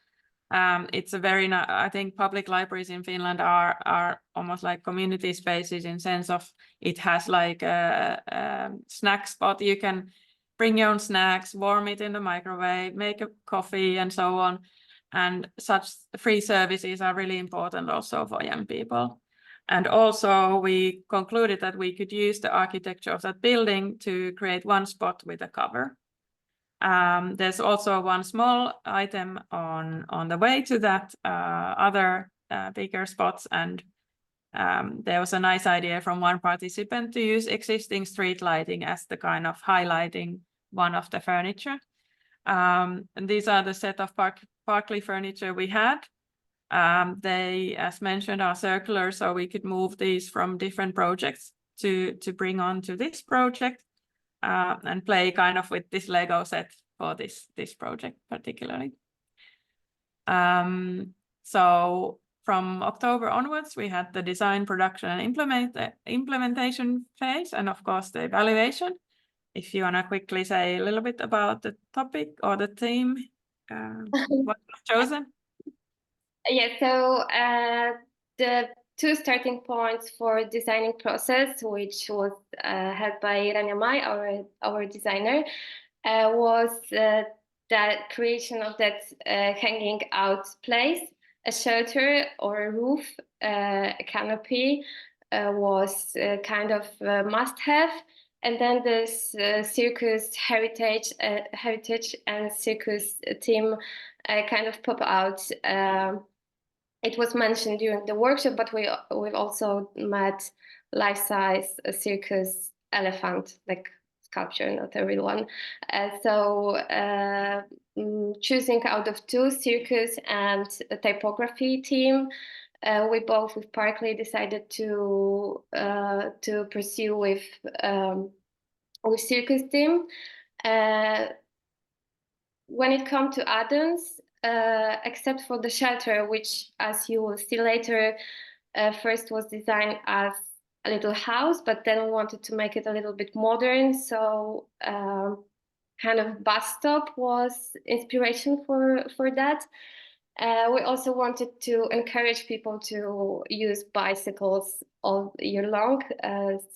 It's a very, I think public libraries in Finland are almost like community spaces, in sense of it has like a snack spot. You can bring your own snacks, warm it in the microwave, make a coffee and so on. And such free services are really important also for young people. And also we concluded that we could use the architecture of that building to create one spot with a cover. There's also one small item on the way to that other bigger spots, and there was a nice idea from one participant to use existing street lighting as the kind of highlighting one of the furniture. And these are the set of Parkley furniture we had. They, as mentioned, are circular, so we could move these from different projects to bring on to this project. And play kind of with this Lego set for this project particularly. So from October onwards, we had the design, production, and implementation phase, and of course the evaluation. If you want to quickly say a little bit about the topic or the theme, what was chosen? Yeah, so the two starting points for designing process, which was held by Rania Mai, our designer, was the creation of that hanging out place. a shelter or a roof, a canopy was kind of a must-have. And then this circus heritage and circus theme kind of pop out. It was mentioned during the workshop, but we've also met life-size circus elephant, like sculpture, not a real one. Choosing out of 2, circus and a typography team, we both with Parkley decided to pursue with circus team. When it comes to add-ons, except for the shelter, which, as you will see later, first was designed as a little house, but then we wanted to make it a little bit modern. So kind of bus stop was inspiration for that. We also wanted to encourage people to use bicycles all year long.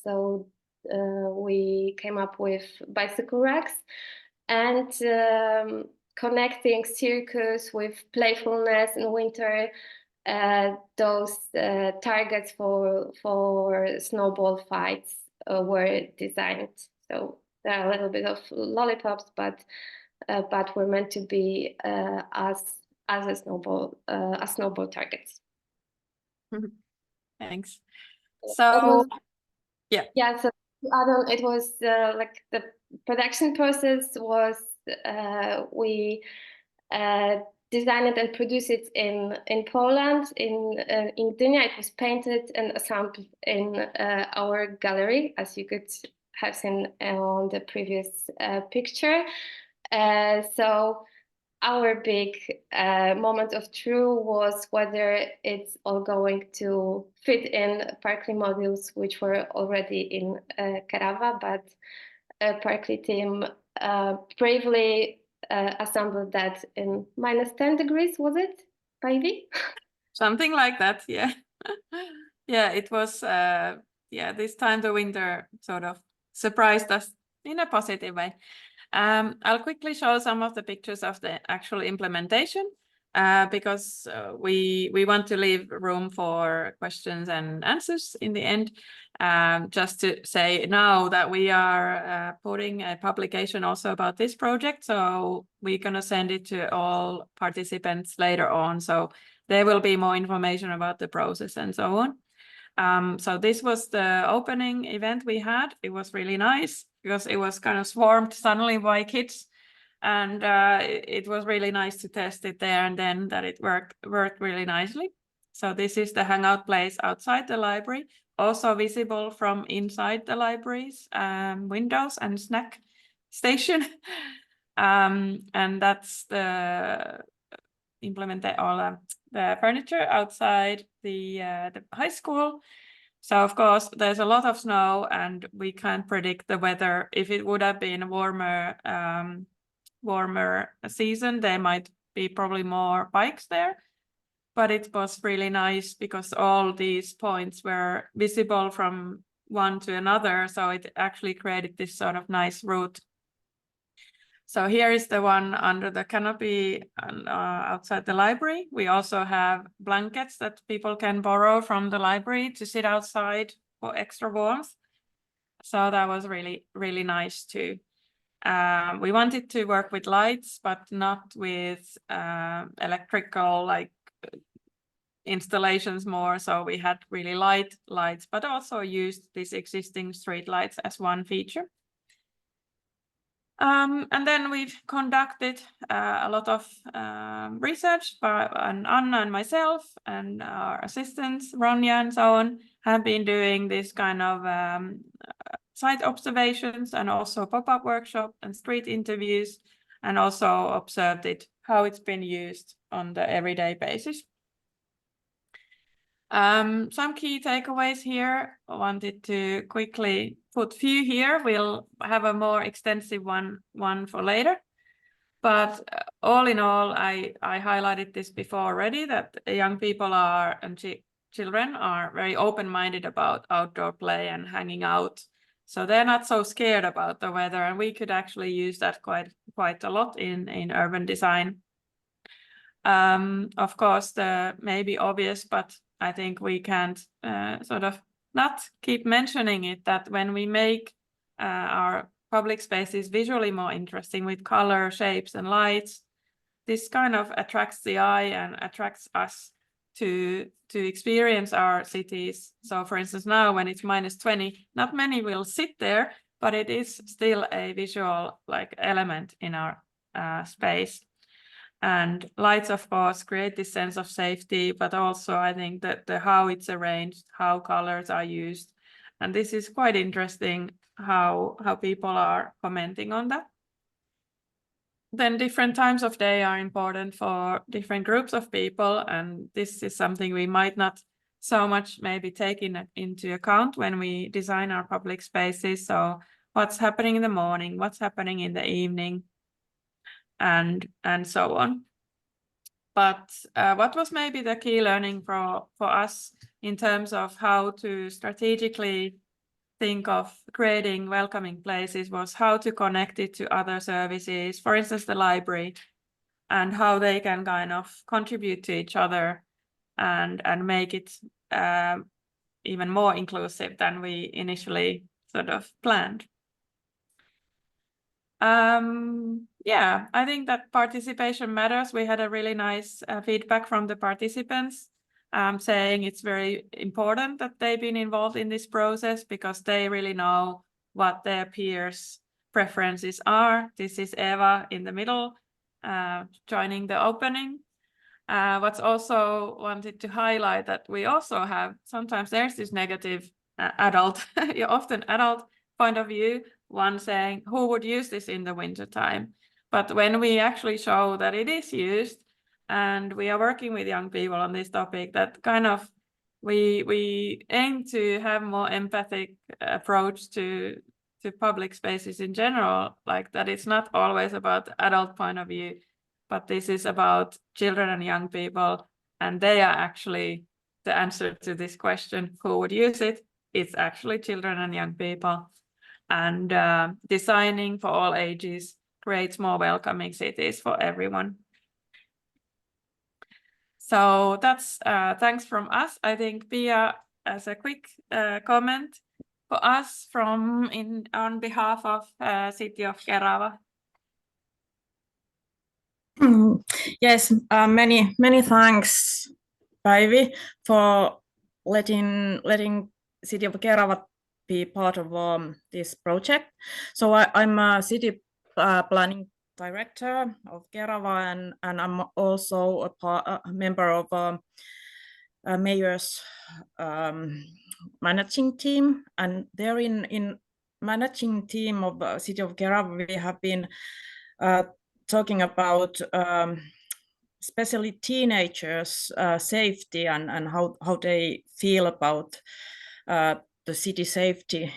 So we came up with bicycle racks, and connecting circus with playfulness in winter. Those targets for snowball fights were designed. So there are a little bit of lollipops, but were meant to be as a snowball targets. Thanks. So yeah. So to add on, it was like the production process was we designed it and produced it in Poland, in Gdynia. It was painted and assembled in our gallery, as you could have seen on the previous picture. So our big moment of truth was whether it's all going to fit in Parkley modules, which were already in Kerava, but Parkley team bravely assembled that in -10 degrees, was it, Päivi? Something like that, yeah. Yeah, it was, this time the winter sort of surprised us in a positive way. I'll quickly show some of the pictures of the actual implementation because we want to leave room for questions and answers in the end. Just to say now that we are putting a publication also about this project, so we're going to send it to all participants later on, so there will be more information about the process and so on. So this was the opening event we had. It was really nice because it was kind of swarmed suddenly by kids, and it was really nice to test it there, and then that it worked really nicely. So this is the hangout place outside the library, also visible from inside the library's windows and snack station. And that's the the furniture outside the high school. So of course there's a lot of snow, and we can't predict the weather. If it would have been a warmer season, there might be probably more bikes there. But it was really nice because all these points were visible from one to another, so it actually created this sort of nice route. So here is the one under the canopy outside the library. We also have blankets that people can borrow from the library to sit outside for extra warmth. So that was really, really nice too. We wanted to work with lights, but not with electrical installations more. So we had really light lights, but also used these existing street lights as one feature. And then we've conducted a lot of research by Anna and myself, and our assistants, Ronja and so on, have been doing this kind of site observations and also pop-up workshop and street interviews, and also observed how it's been used on the everyday basis. Some key takeaways here. I wanted to quickly put few here. We'll have a more extensive one for later. But all in all, I highlighted this before already, that young people and children are very open-minded about outdoor play and hanging out. So they're not so scared about the weather, and we could actually use that quite a lot in urban design. Of course, the maybe obvious, but I think we can't sort of not keep mentioning it, that when we make our public spaces visually more interesting with color, shapes, and lights, this kind of attracts the eye and attracts us to experience our cities. So for instance, now when it's -20, not many will sit there, but it is still a visual like element in our space. And lights, of course, create this sense of safety, but also I think that the how it's arranged, how colors are used. And this is quite interesting how people are commenting on that. Then different times of day are important for different groups of people, and this is something we might not so much maybe take into account when we design our public spaces. So what's happening in the morning, what's happening in the evening, and so on. But what was maybe the key learning for us in terms of how to strategically think of creating welcoming places was how to connect it to other services, for instance, the library, and how they can kind of contribute to each other and make it even more inclusive than we initially sort of planned. Yeah, I think that participation matters. We had a really nice feedback from the participants saying it's very important that they've been involved in this process because they really know what their peers' preferences are. This is Eva in the middle, joining the opening. What's also wanted to highlight that we also have, sometimes there's this negative adult, often adult point of view, one saying, who would use this in the winter time? But when we actually show that it is used, and we are working with young people on this topic, that kind of we aim to have more empathic approach to public spaces in general, like that it's not always about adult point of view, but this is about children and young people, and they are actually the answer to this question, who would use it? It's actually children and young people. And designing for all ages creates more welcoming cities for everyone. So that's thanks from us. I think Pia, as a quick comment for us on behalf of City of Kerava. Yes, many thanks, Päivi, for letting City of Kerava be part of this project. So I'm a city planning director of Kerava, and I'm also a member of mayor's managing team. And there in managing team of City of Kerava, we have been talking about especially teenagers' safety and how they feel about the city safety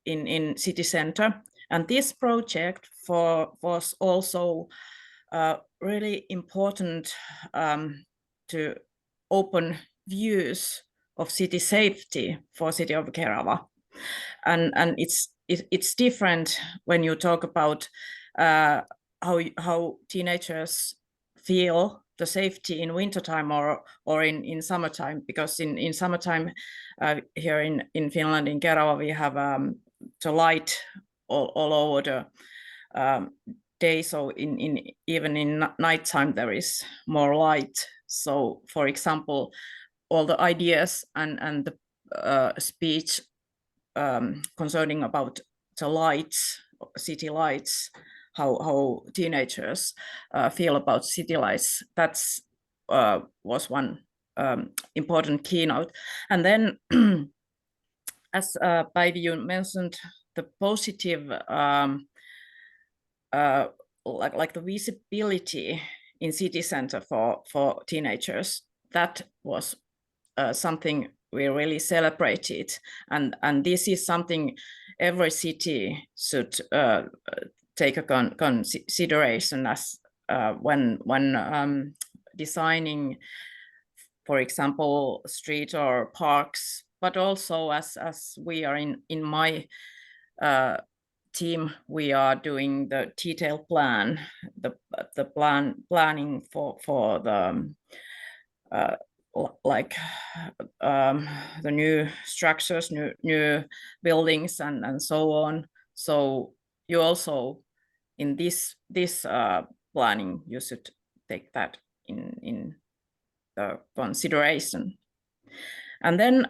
in city center. And this project was also really important to open views of city safety for City of Kerava. And it's different when you talk about how teenagers feel the safety in wintertime or in summertime, because in summertime here in Finland, in Kerava, we have the light all over the day. So even in nighttime there is more light. So for example, all the ideas and the speech concerning about the lights, city lights, how teenagers feel about city lights, that's was one important keynote. And then as Päivi, you mentioned the positive like the visibility in city center for teenagers. That was something we really celebrated, and this is something every city should take a consideration as when designing, for example, street or parks, but also as we are in my team, we are doing the detailed plan, the planning for the like the new structures, new buildings, and so on. So you also in this planning, you should take that in the consideration. And then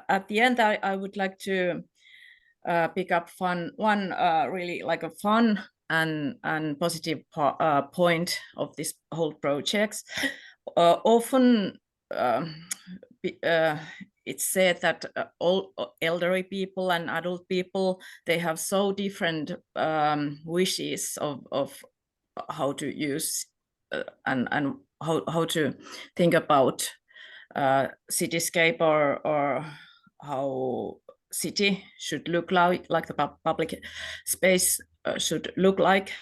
at the end, I would like to pick up one really like a fun and positive point of this whole project. Often it's said that all elderly people and adult people, they have so different wishes of how to use and how to think about cityscape or how city should look like the public space should look like.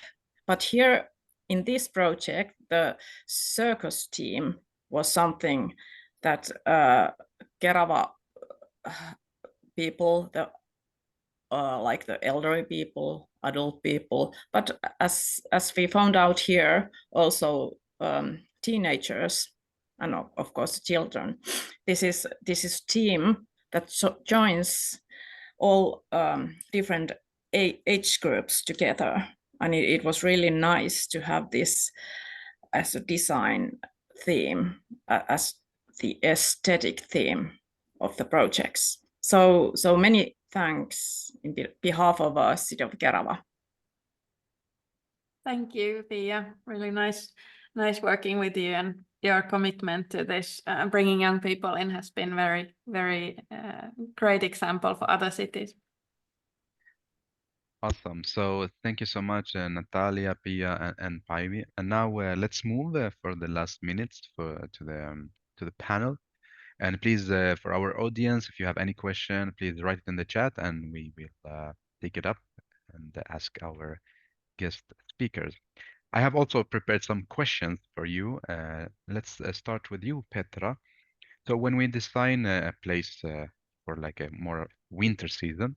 But here in this project, the circus team was something that Kerava people, like the elderly people, adult people, but as we found out here, also teenagers and of course children. This is team that joins all different age groups together, and it was really nice to have this as a design theme, as the aesthetic theme of the projects. So many thanks in behalf of City of Kerava. Thank you, Pia. Really nice working with you, and your commitment to this bringing young people in has been very great example for other cities. Awesome. So thank you so much, Natalia, Pia, and Päivi. And now let's move for the last minutes to the panel. And please, for our audience, if you have any question, please write it in the chat, and we will take it up and ask our guest speakers. I have also prepared some questions for you. Let's start with you, Petra. So when we design a place for like a more winter season,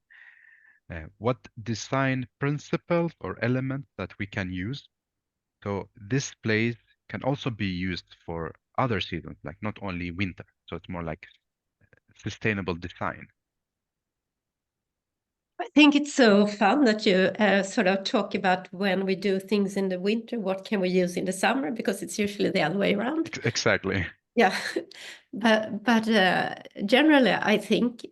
what design principles or elements that we can use so this place can also be used for other seasons, like not only winter. So it's more like sustainable design. I think it's so fun that you sort of talk about when we do things in the winter, what can we use in the summer, because it's usually the other way around. Exactly. Yeah, but generally, I think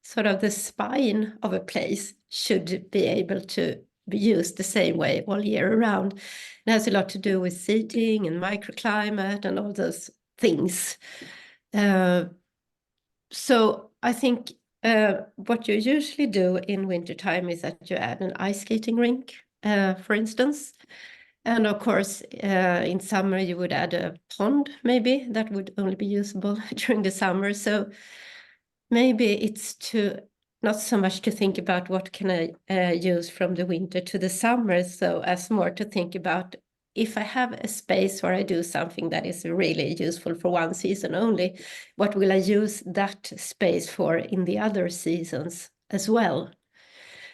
sort of the spine of a place should be able to be used the same way all year around. It has a lot to do with seating and microclimate and all those things. So I think what you usually do in wintertime is that you add an ice skating rink, for instance. And of course, in summer, you would add a pond, maybe, that would only be usable during the summer. So maybe it's not so much to think about what can I use from the winter to the summer, so as more to think about if I have a space where I do something that is really useful for one season only, what will I use that space for in the other seasons as well?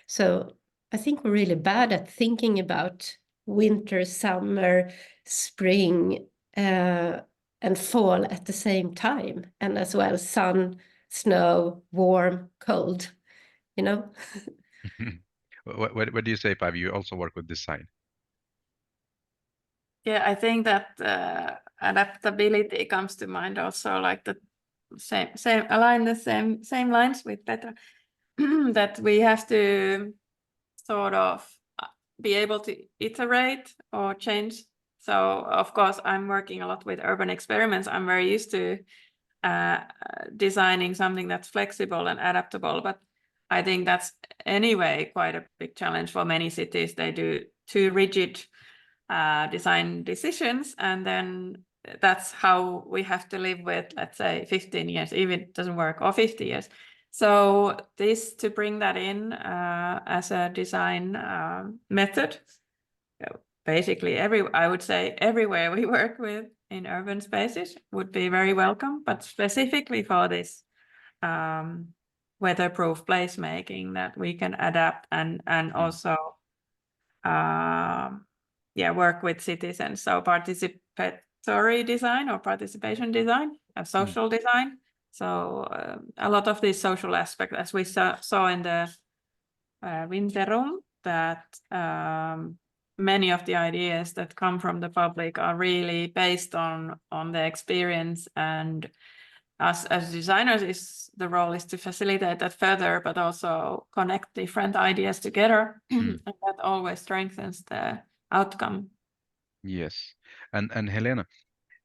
So I think we're really bad at thinking about winter, summer, spring, and fall at the same time, and as well sun, snow, warm, cold, you know? What do you say, Päivi? You also work with design. Yeah, I think that adaptability comes to mind also, like the same lines with Petra, that we have to sort of be able to iterate or change. So of course, I'm working a lot with urban experiments. I'm very used to designing something that's flexible and adaptable, but I think that's anyway quite a big challenge for many cities. They do too rigid design decisions, and then that's how we have to live with, let's say, 15 years, even if it doesn't work, or 50 years. So this, to bring that in as a design method, basically I would say everywhere we work with in urban spaces would be very welcome, but specifically for this weatherproof placemaking that we can adapt and also work with citizens. So participatory design or participation design and social design. So a lot of these social aspects, as we saw in the Vinterrum, that many of the ideas that come from the public are really based on the experience, and us as designers, the role is to facilitate that further, but also connect different ideas together, and that always strengthens the outcome. Yes, and Helena,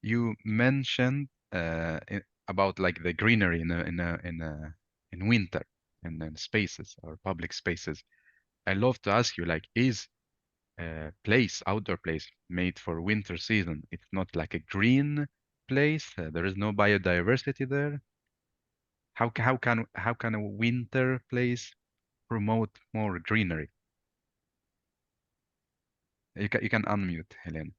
you mentioned about like the greenery in winter in spaces or public spaces. I love to ask you, like, is a outdoor place made for winter season? It's not like a green place. There is no biodiversity there. How can a winter place promote more greenery? You can unmute, Helena.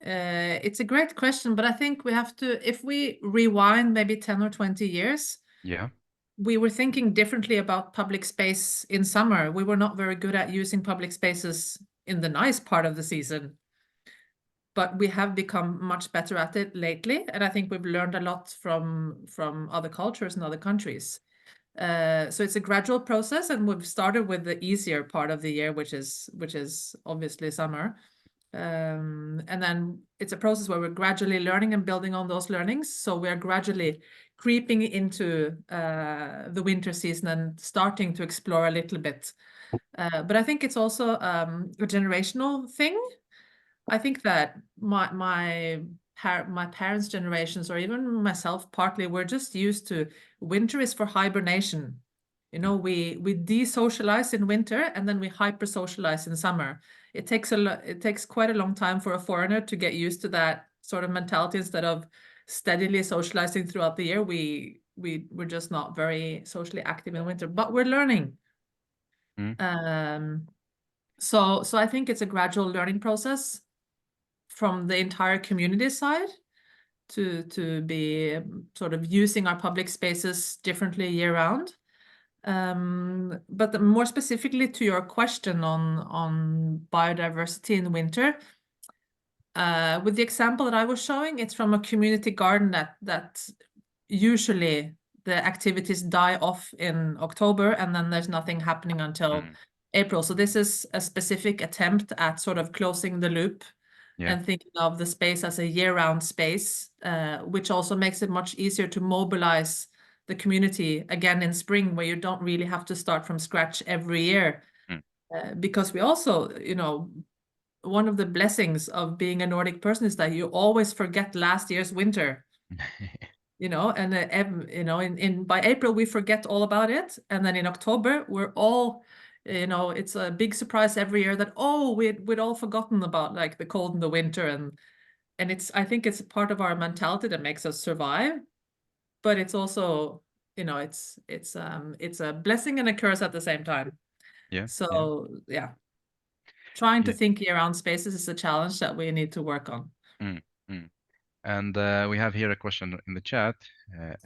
It's a great question, but I think we have to, if we rewind maybe 10 or 20 years, Yeah. we were thinking differently about public space in summer. We were not very good at using public spaces in the nice part of the season, but we have become much better at it lately. And I think we've learned a lot from other cultures and other countries. So it's a gradual process, and we've started with the easier part of the year, which is obviously summer. And then it's a process where we're gradually learning and building on those learnings. So we're gradually creeping into the winter season and starting to explore a little bit. But I think it's also a generational thing. I think that my parents' generations, or even myself partly, we're just used to winter is for hibernation. You know, we de-socialize in winter and then we hyper-socialize in summer. It takes quite a long time for a foreigner to get used to that sort of mentality. Instead of steadily socializing throughout the year, we're just not very socially active in winter, but we're learning. So I think it's a gradual learning process from the entire community side to be sort of using our public spaces differently year round. But more specifically to your question on biodiversity in winter, with the example that I was showing, it's from a community garden that usually the activities die off in October, and then there's nothing happening until April. So this is a specific attempt at sort of closing the loop and thinking of the space as a year-round space, which also makes it much easier to mobilize the community again in spring, where you don't really have to start from scratch every year. Because we also, you know, one of the blessings of being a Nordic person is that you always forget last year's winter. You know, and you know, by April we forget all about it, and then in October we're all, you know, it's a big surprise every year that we'd all forgotten about like the cold and the winter, and it's, I think it's a part of our mentality that makes us survive, but it's also, you know, it's a blessing and a curse at the same time. Trying to think year-round spaces is a challenge that we need to work on. And we have here a question in the chat.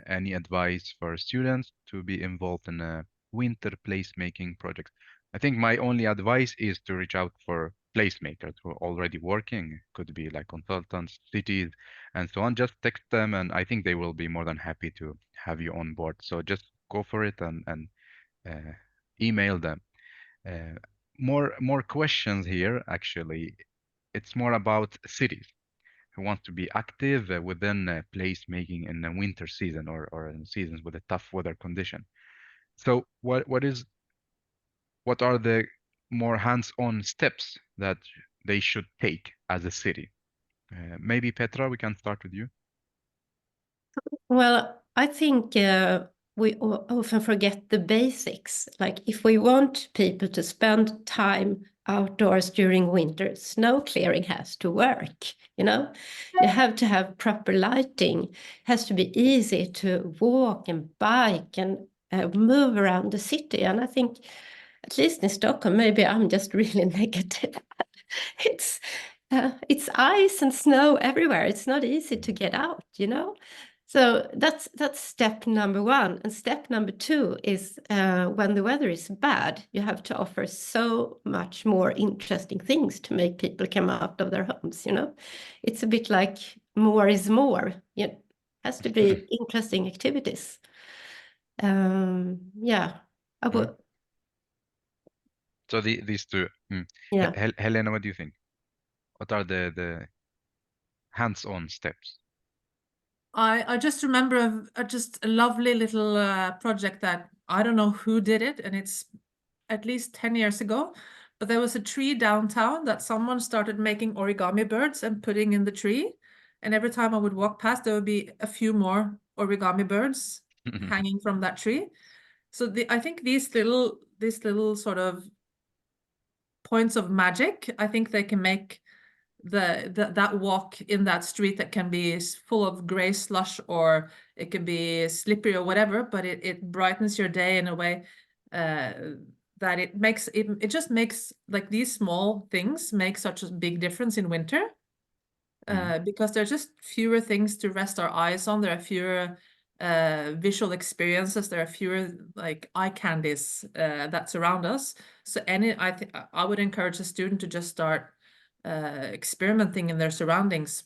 Any advice for students to be involved in a winter placemaking project? I think my only advice is to reach out for placemakers who are already working. Could be like consultants, cities, and so on. Just text them, and I think they will be more than happy to have you on board. So just go for it and email them. More questions here, actually. It's more about cities who want to be active within placemaking in the winter season or in seasons with a tough weather condition. So what are the more hands-on steps that they should take as a city? Maybe Petra, we can start with you. Well, I think we often forget the basics. Like if we want people to spend time outdoors during winter, snow clearing has to work, you know? You have to have proper lighting. It has to be easy to walk and bike and move around the city. And I think, at least in Stockholm, maybe I'm just really negative. It's ice and snow everywhere. It's not easy to get out, you know? So that's step number one. And step number two is when the weather is bad, you have to offer so much more interesting things to make people come out of their homes, you know. It's a bit like more is more. It has to be interesting activities. Yeah. I would. So these two. Yeah. Helena, what do you think? What are the hands-on steps? I just remember just a lovely little project that I don't know who did it, and it's at least 10 years ago, but there was a tree downtown that someone started making origami birds and putting in the tree. And every time I would walk past, there would be a few more origami birds hanging from that tree. So I think these little sort of points of magic, I think they can make that walk in that street that can be full of gray slush, or it can be slippery or whatever, but it brightens your day in a way that it just makes, like, these small things make such a big difference in winter. Because there are just fewer things to rest our eyes on. There are fewer visual experiences. There are fewer like eye candies that surround us. So I would encourage a student to just start experimenting in their surroundings.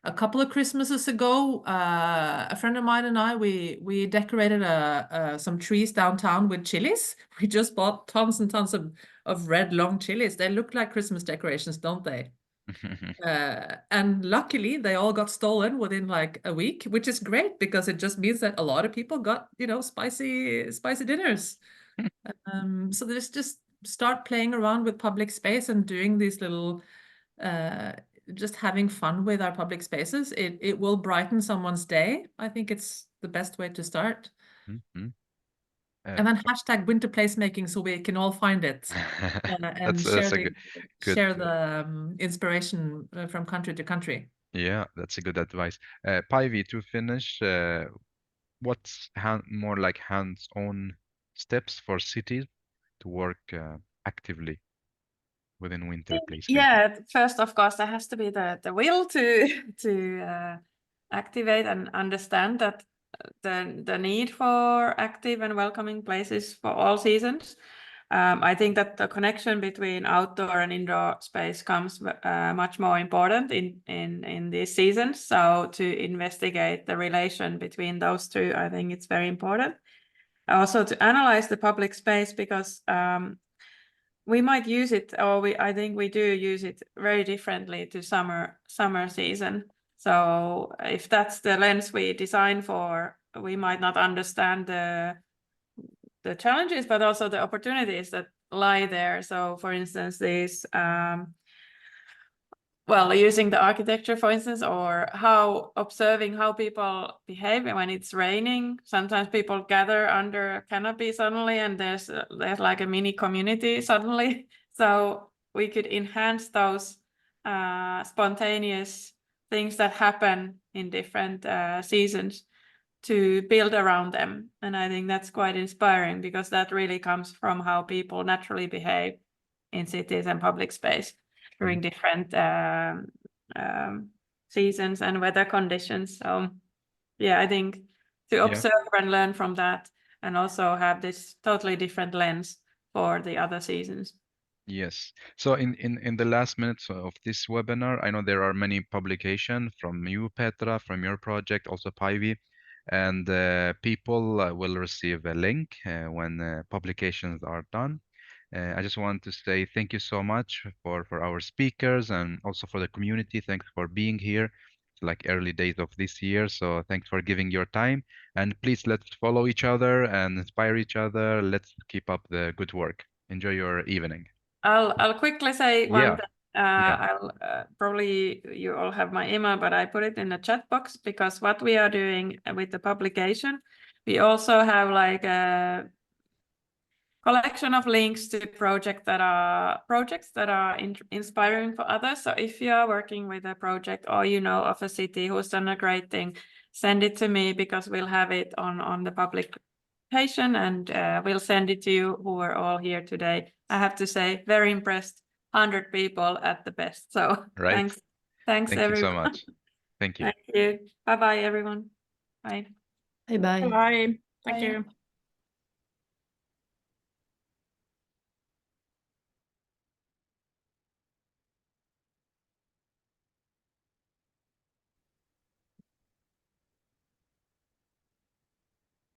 A couple of Christmases ago, a friend of mine and I, we decorated some trees downtown with chilies. We just bought tons and tons of red long chilies. They look like Christmas decorations, don't they? And luckily they all got stolen within like a week, which is great because it just means that a lot of people got, you know, spicy dinners. So there's just start playing around with public space and doing these little just having fun with our public spaces. It will brighten someone's day. I think it's the best way to start. And then hashtag winter placemaking so we can all find it and share the inspiration from country to country. Yeah, that's a good advice. Päivi, to finish, what's more like hands-on steps for cities to work actively within winter placemaking? Yeah, first, of course, there has to be the will to activate and understand that the need for active and welcoming places for all seasons. I think that the connection between outdoor and indoor space comes much more important in these seasons. So to investigate the relation between those two, I think it's very important. Also to analyze the public space, because we might use it, or I think we do use it very differently to summer season. So if that's the lens we design for, we might not understand the challenges, but also the opportunities that lie there. So for instance, these using the architecture, for instance, or observing how people behave when it's raining. Sometimes people gather under a canopy suddenly, and there's like a mini community suddenly. So we could enhance those spontaneous things that happen in different seasons to build around them. And I think that's quite inspiring, because that really comes from how people naturally behave in cities and public space during different seasons and weather conditions. So yeah, I think to observe and learn from that, and also have this totally different lens for the other seasons. Yes. So in the last minutes of this webinar, I know there are many publications from you, Petra, from your project, also Päivi, and people will receive a link when publications are done. I just want to say thank you so much for our speakers, and also for the community. Thanks for being here. It's like early days of this year, so thanks for giving your time. And please, let's follow each other and inspire each other. Let's keep up the good work. Enjoy your evening. I'll quickly say one thing. Yeah. I'll probably you all have my email, but I put it in the chat box, because what we are doing with the publication, we also have like a collection of links to projects that are inspiring for others. So if you are working with a project, or you know of a city who's done a great thing, send it to me, because we'll have it on the publication, and we'll send it to you who are all here today. I have to say, very impressed. 100 people at the best. So right. Thanks Thank everyone. you so much. Thank you. Thank you. Bye everyone. Bye. Bye. Bye bye. Bye. Thank Bye. you.